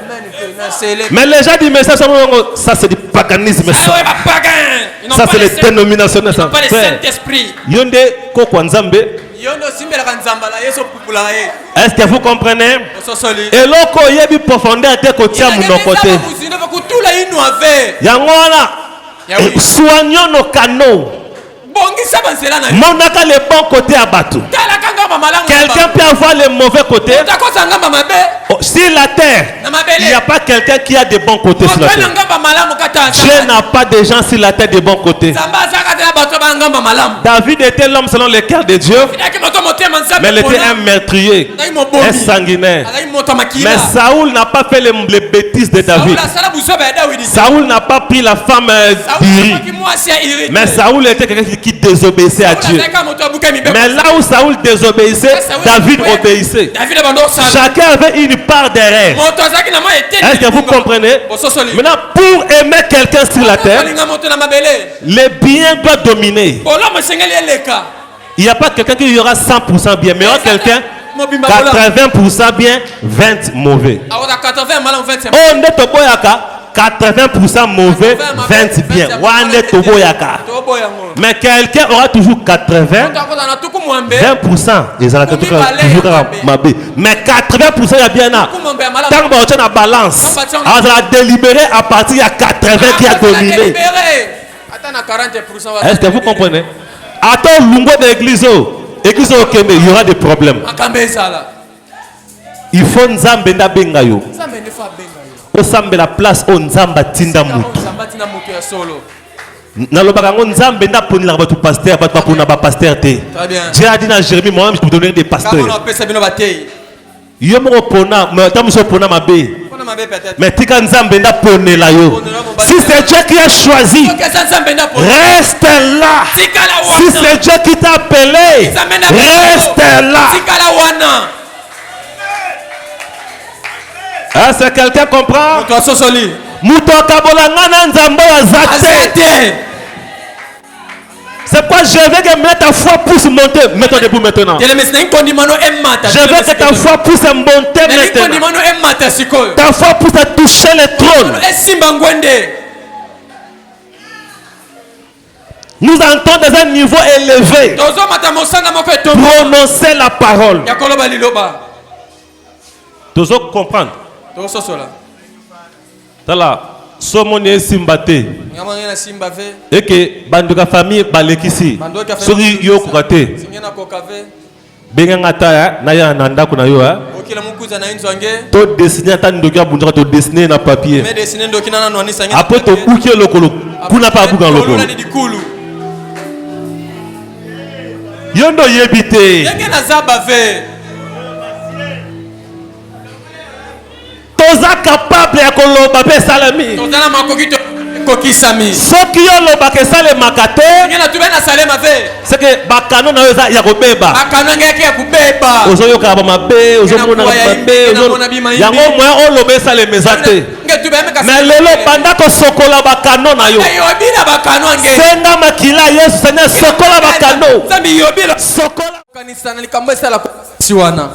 Mais les gens disent mais ça c'est du paganisme. Ça c'est les dénominations. Yonde kokwanzambe. Est-ce que vous comprenez? Et l'oko yebi profondeur te kotia mon côté. Yangwana. Soignons nos canaux. Monaka le bon côté à Batou. Quelqu'un peut avoir le mauvais côté. Sur la terre, il n'y a pas quelqu'un qui a de bons côtés sur la terre. Dieu n'a pas de gens sur la terre de bons côtés. David était l'homme selon le cœur de Dieu. Mais il était un meurtrier, un sanguinaire. Mais Saoul n'a pas fait les bêtises de David. Saoul n'a pas pris la femme d'Iri. Mais Saoul était quelqu'un qui désobéissait à Dieu. Mais là où Saoul désobéissait, David obéissait. Chacun avait une part d'erreur. Est-ce que vous comprenez? Maintenant, pour aimer quelqu'un sur la terre, le bien doit dominer. Il n'y a pas quelqu'un qui y aura 100% bien, mais il y aura quelqu'un 80% bien, 20 mauvais. On est au boyaka. 80% mauvais, 20 bien. Mais quelqu'un aura toujours 80, 20%. Mais 80% il y a bien là. Tant que tu as la balance, on va délibérer à partir de 80 qui a dominé. Est-ce que vous comprenez? Attends, l'ungo de l'église, il y aura des problèmes. Il faut Nzambenda Bengayo. Osambe la place on Nzamba tinda mutu. Nalobaka ngo Nzambe nda poni la batu pasteur batu pona ba pasteur te. Dieu a dit dans Jérémie moi-même je peux donner des pasteurs. Yo mo pona mais tamu so pona mabe. Mais tika Nzambe nda poni la yo. Si c'est Dieu qui a choisi, reste là. Si c'est Dieu qui t'a appelé, reste là. Ah, c'est quelqu'un comprend? C'est quoi? Je veux que ta foi puisse monter. Mets-toi debout maintenant. Je veux que ta foi puisse monter maintenant. Ta foi puisse toucher le trône. Nous entrons dans un niveau élevé. Prononcer la parole. Tu dois comprendre. Tala somone simbate et que banduka famille balekisi soki yo kokate Bengangata na ya nanda kuna yo ha. Okila mukuza na inzwange. To dessiner ta ndokia bunja to dessiner na papier. Mais dessiner ndokina na nwani sanga. Après to bukie lokolo. Kuna pa buka lokolo. Yondo yebite. Yenge na zabave. Toza capable ya koloba pe salami. Toza na makokito kokisami. Soki yo loba ke sale makate. Ngena tubena salema ve. C'est que bakano na yo za ya kobeba. Bakano ngeke ya kubeba. Ozo yo ka ba mabe, ozo mona mabe, ozo. Yango moya o lobe sale mezate. Mais lelo banda ko sokola bakano na yo. Yobila bakano nge. Senga makila Yesu senya sokola bakano. Zambi yobila. Sokola. Kanisa na likambo sala siwana.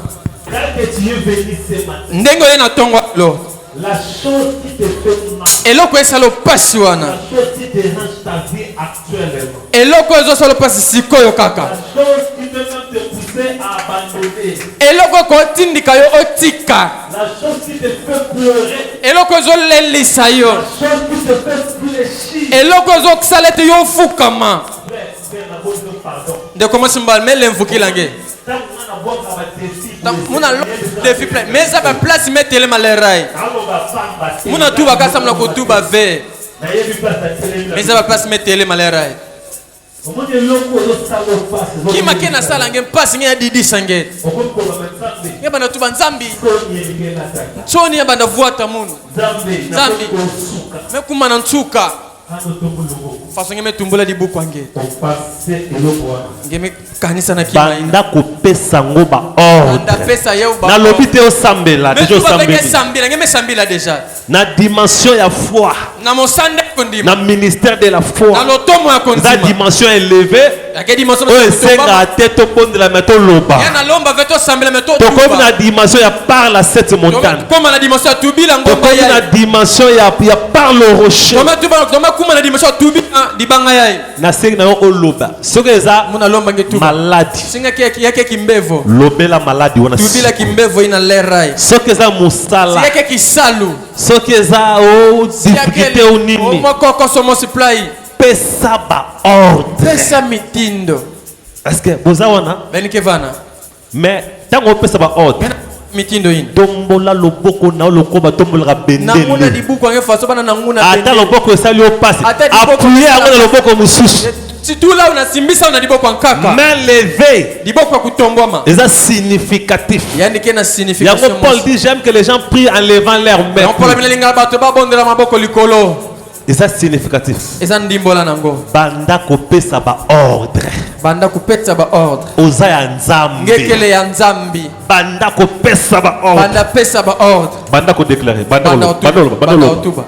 Ndengo yena tongo lo. La chose qui te fait mal. Eloko esalo pasi wana. La chose qui dérange ta vie actuellement. Eloko ezo salo pasi sikoyo kaka. La chose qui peut même te pousser à abandonner. Eloko ko tindika yo otika. La chose qui te fait pleurer. Eloko ezo lelisa yo. La chose qui te fait fléchir. Eloko ezo salete yo fukama. De comment se mbal mais l'infukilange. Muna défi plein. Mais ça va place mettre les malerai. Muna tout va casser mon couteau va ver. Mais ça va place mettre les malerai. Qui m'a qu'un salle en passe ni a didi sangue. Y'a pas de tout banzambi. Soni y'a pas de voix ta moun. Zambi. Mais comment on tsuka? Façon que me tumbola di bukwange. Ngeme kanisa na kima. Banda ko pesa ngoba ordre. Banda pesa yeu ba. Na lobite o sambela, déjà sambela. Sambela, ngeme sambela déjà. Na dimension ya foi. Na mosande kondima. Na ministère de la foi. Na lotomo ya kondima. Na dimension élevée. Ya ke dimension. O senga teto pond la meto loba. Ya na lomba veto sambela meto. To comme na dimension ya par la cette montagne. Comme na dimension tubila ngomba ya. Comme na dimension ya par le rocher. Kuma na dimension tubi di banga yai na sengi na yo loba soki eza muna lomba ngetu maladi singa yake kimbevo lobela maladi wana tubila kimbevo ina lerai soki eza musala yake kisalu soki eza o difficulté o nini mokoko somo supply pesa ba ordre pesa mitindo est-ce que boza wana benike vana mais tango pesa ba ordre mitindo yin tombola loboko na lokoba tombola bendele na muna dibuko nge faso bana na nguna bendele ata loboko esali o passe appuyer yango na loboko mususu si tu là una simbisa una diboko nkaka main levée diboko kutombwama eza significatif yani kena signification yango Paul dit j'aime que les gens prient en levant leurs mains on parle bien linga bato ba bondela maboko likolo eza significatif eza ndimbola nango banda kopesa ba ordre banda kupetsa ba ordre oza ya nzambe ngekele ya nzambi banda kopesa ba ordre banda pesa ba ordre banda ko déclarer banda otuba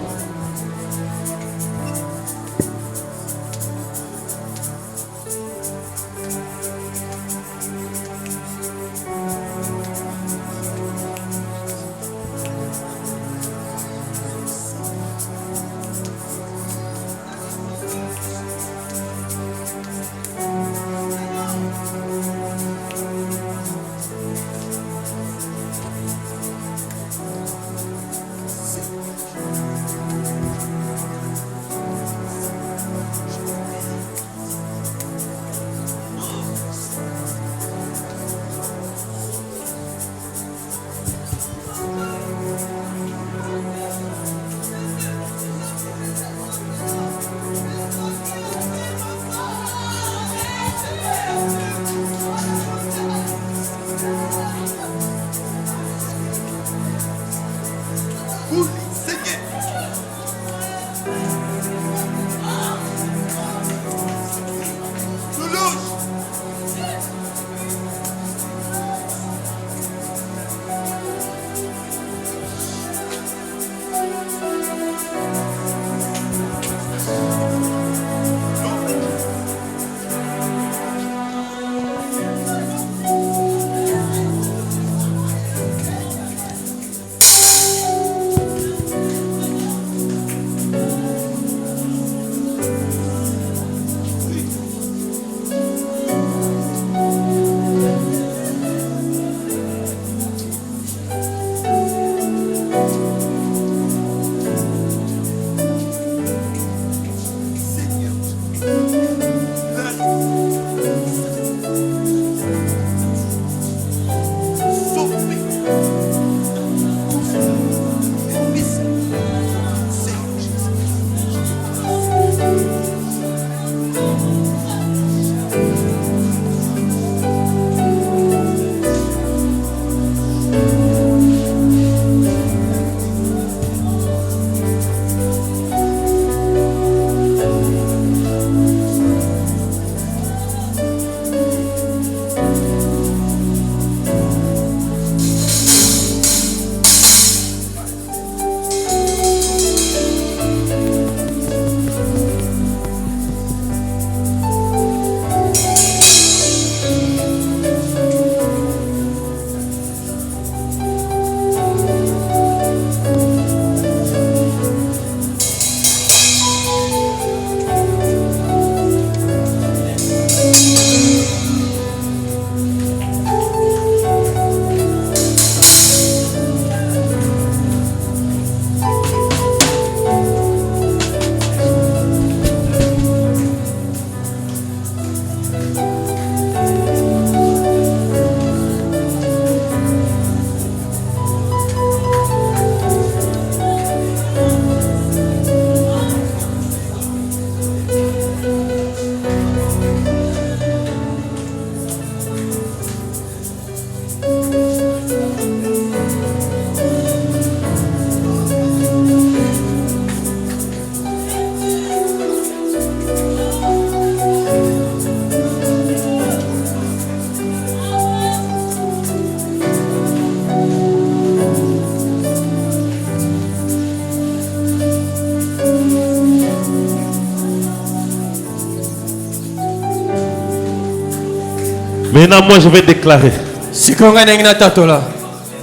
Maintenant, moi, je vais déclarer.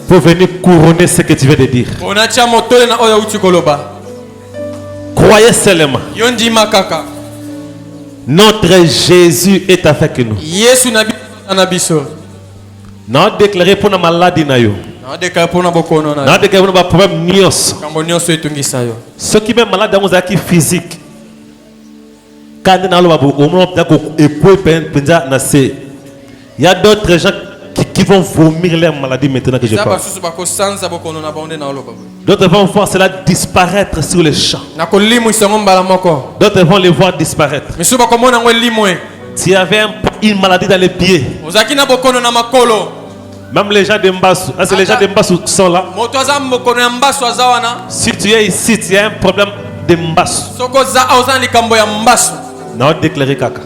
Pour venir couronner ce que tu viens de dire. Croyez seulement. Notre Jésus est avec nous. Nous avons déclaré pour la maladie. Nous avons déclaré pour le problème. Ceux qui sont malades dans les physique. Il y a d'autres gens qui vont vomir leur maladie maintenant que je parle. D'autres vont voir cela disparaître sur les champs. D'autres vont les voir disparaître. S'il y avait une maladie dans les pieds, même les gens de Mbassou, les gens de Mbassou sont là. Si tu es ici, tu as un problème de Mbassou. Non, déclaré caca.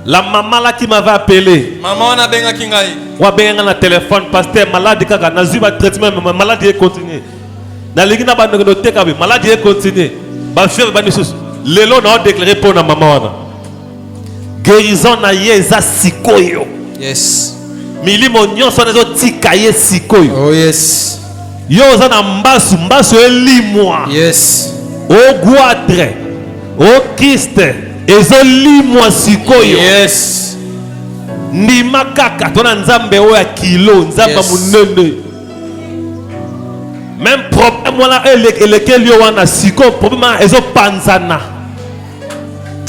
La maman là qui m'avait appelé. Maman na benga kingai. Wa benga na téléphone pasteur malade kaka na zuba traitement mais maladie continue. Na ligina ba no teka be maladie continue. Ba fièvre ba nisus. Lelo na déclaré pour na maman wana. Guérison na yeza sikoyo. Yes. Milimo nyonso na zo tikaye sikoyo. Oh yes. Yo za na mbasu elimwa. Yes. O goitre. O kiste. Ezolimwa sikoyo. Yes. Ni makaka tona nzambe oya kilo nzamba munene. Même problème wala elekel yo wana siko problème ezo panzana.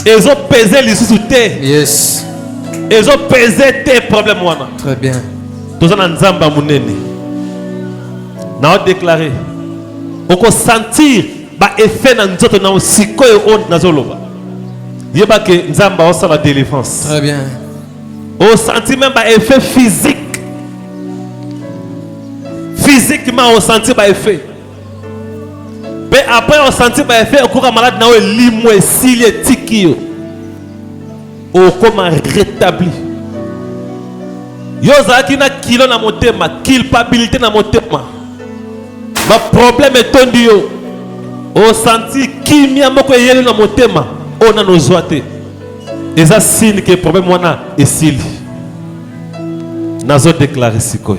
Ezo peser lisusu te. Yes. Ezo peser te problème wana. Très bien. Tozana nzamba munene. Na déclarer. Oko sentir ba effet na nzoto na sikoyo on nazoloba. Yeba que nzamba osa la délivrance. Très bien. Au sentiment ba effet physique. Physiquement au sentir ba effet. Mais après au sentir ba effet au cours malade na o limo esili tikio. Au comment rétabli. Yo zaki na kilo na motema, culpabilité na motema. Ma problème est tondu yo. Au sentir kimia moko yele na motema. On a nos joies. Et ça signe que le problème est ici. Nous avons déclaré ce que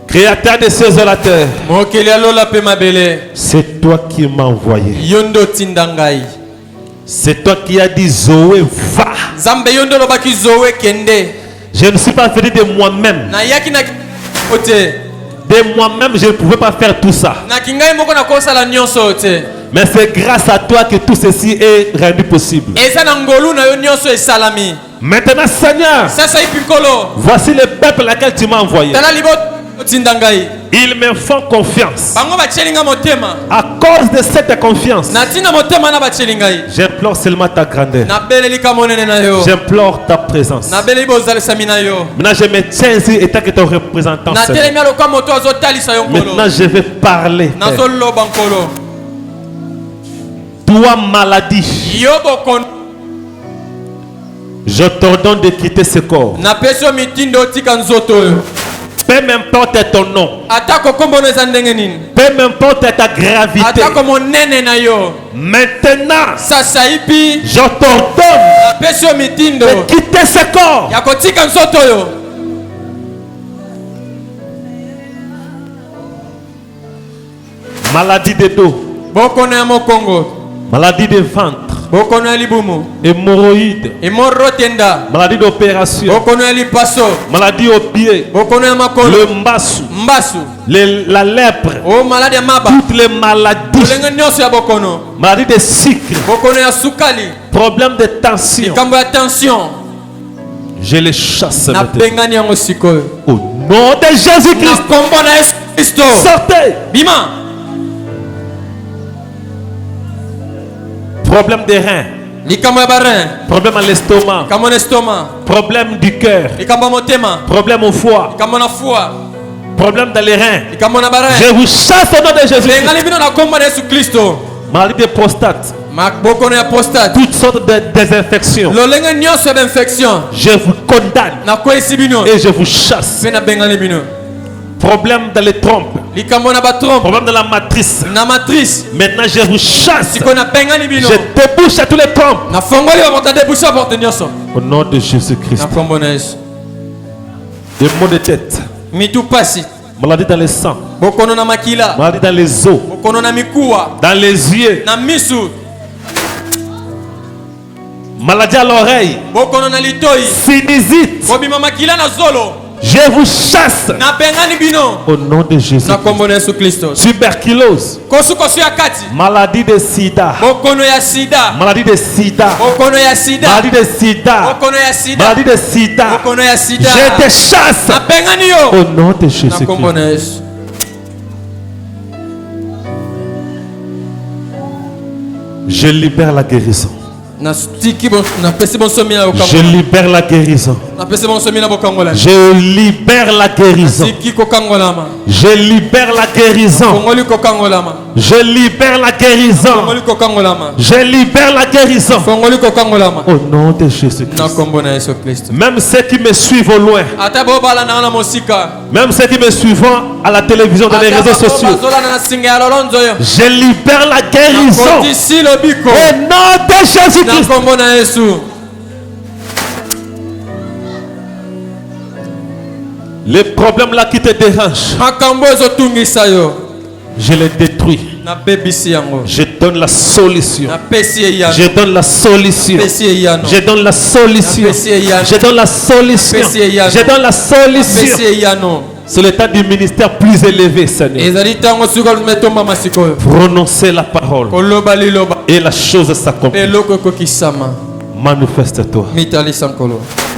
Créateur des cieux et la terre. C'est toi qui m'as envoyé. C'est toi qui as dit Zoé, va. Je ne suis pas venu de moi-même. De moi-même, je ne pouvais pas faire tout ça. Mais c'est grâce à toi que tout ceci est rendu possible. Maintenant, Seigneur, voici le peuple à lequel tu m'as envoyé. Ils me font confiance. À cause de cette confiance, j'implore seulement ta grandeur. J'implore ta présence. Maintenant, je me tiens ici étant que ton représentant. Maintenant, je vais parler. Toi, maladie, je t'ordonne de quitter ce corps. Peu m'importe ton nom. Peu m'importe ta gravité. Maintenant, je t'ordonne de quitter ce corps. Maladie de dos. Maladie de ventre. Hémorroïdes. Maladie d'opération. Maladie au pied. Le mbassou. La lèpre. Toutes les maladies. Maladie de sucre. Problème de tension. Je les chasse maintenant. Au nom de Jésus-Christ. Sortez. Bima. Problème des reins. Problème à l'estomac. Problème du cœur. Problème au foie. Problème dans les reins. Je vous chasse au nom de Jésus. Maladie de prostate. Toutes sortes de désinfections. Je vous condamne. Et je vous chasse. Problème dans les trompes. Problème dans la matrice. Maintenant je vous chasse. Je débouche à tous les trompes. Au nom de Jésus-Christ. Des maux de tête. Maladie dans les sangs. Maladie dans les os. Dans les yeux. Maladie à l'oreille. Sinusite. Je vous chasse. Au nom de Jésus. Tuberculose. Maladie de sida. Maladie de sida. Maladie de sida. Maladie de sida. Je te chasse. Au nom de Jésus-Christ. Je libère la guérison. Je libère la guérison. Je libère la guérison. Je libère la guérison. Je libère la guérison. Je libère la guérison. Au nom de Jésus-Christ. Même ceux qui me suivent au loin. Même ceux qui me suivent à la télévision, dans les réseaux sociaux. Je libère la guérison. Au nom de Jésus-Christ. Les problèmes là qui te dérangent, je les détruis. Je donne la solution. Je donne la solution. Je donne la solution. Je donne la solution. Je donne la solution. C'est le temps du ministère plus élevé, Seigneur. Prononcez la parole et la chose s'accomplit. Manifeste-toi.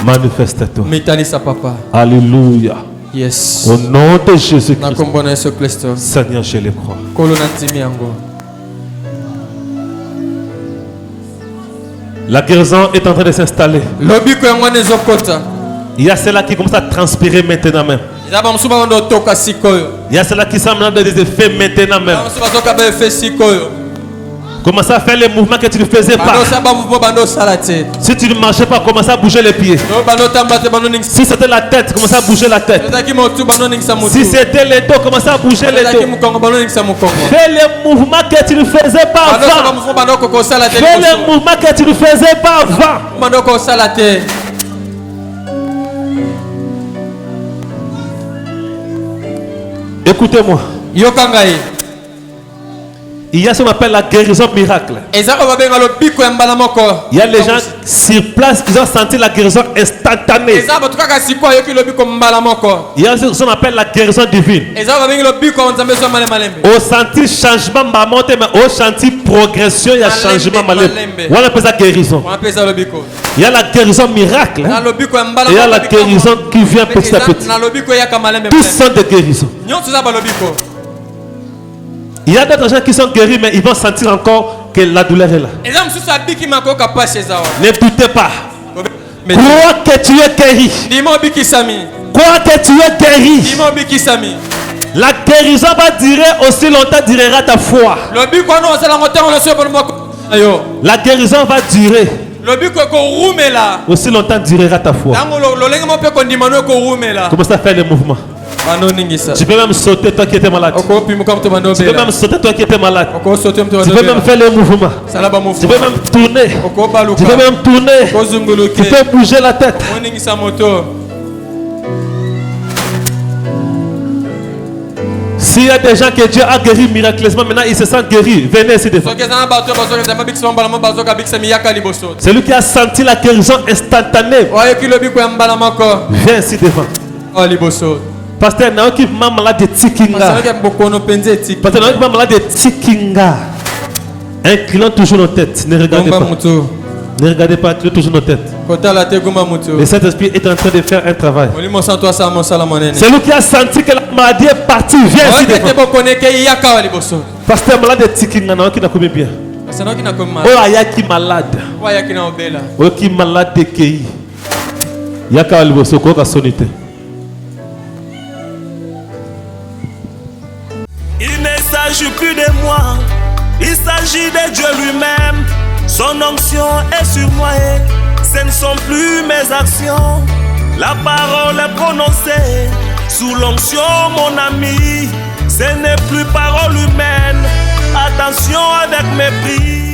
Manifeste-toi. Alléluia. Yes. Au nom de Jésus-Christ. Seigneur, je le crois. La guérison est en train de s'installer. Il y a ceux-là qui commencent à transpirer maintenant même. Il y a ceux-là qui semblent des effets maintenant même. Commence à faire les mouvements que tu ne faisais pas. Si tu ne marchais pas, commence à bouger les pieds. Si c'était la tête, commence à bouger la tête. Si c'était les dos, commence à bouger les dos. Fais les mouvements que tu ne faisais pas avant. Fais les mouvements que tu ne faisais pas avant. Écoutez-moi. Il y a ce qu'on appelle la guérison miracle. Il y a les gens sur place qui ont senti la guérison instantanée. Il y a ce qu'on appelle la guérison divine. Au senti changement, au senti progression, il y a changement. On appelle ça guérison. Il y a la guérison miracle. Et il y a la guérison qui vient petit à petit. Tous sont des guérisons. Il y a d'autres gens qui sont guéris, mais ils vont sentir encore que la douleur est là. Ne doutez pas. Crois que tu es guéri. Crois que tu es guéri. La guérison va durer aussi longtemps, durera ta foi. La guérison va durer. Aussi longtemps durera ta foi. Commence à faire le mouvement. Tu peux même sauter toi qui étais malade. Tu peux même sauter toi qui étais malade. Tu peux même faire le mouvement. Tu peux même tourner. Tu peux même tourner. Tu peux bouger la tête. S'il y a des gens que Dieu a guéri miraculeusement, maintenant ils se sentent guéris. Venez ici devant. Celui qui a senti la guérison instantanée, viens ici devant. Pasteur, il y a qui est malade de Tikinga. Pasteur, il y a qui est malade de Tikinga. Inclinons toujours nos têtes. Ne regardez pas. Ne regardez pas, inclinons toujours nos têtes. Le Saint-Esprit est en train de faire un travail. Celui qui a senti que la maladie est partie, viens ici devant. Pasteur, malade de Tikinga, il y a qui n'a combien bien. Oh, il y a qui malade. Oh, qui malade de Kei. Il y a qui a le secours à sonité. Il ne s'agit plus de moi, il s'agit de Dieu lui-même. Son onction est sur moi et ce ne sont plus mes actions. La parole est prononcée, Sous l'onction, mon ami, ce n'est plus parole humaine. Attention avec mépris.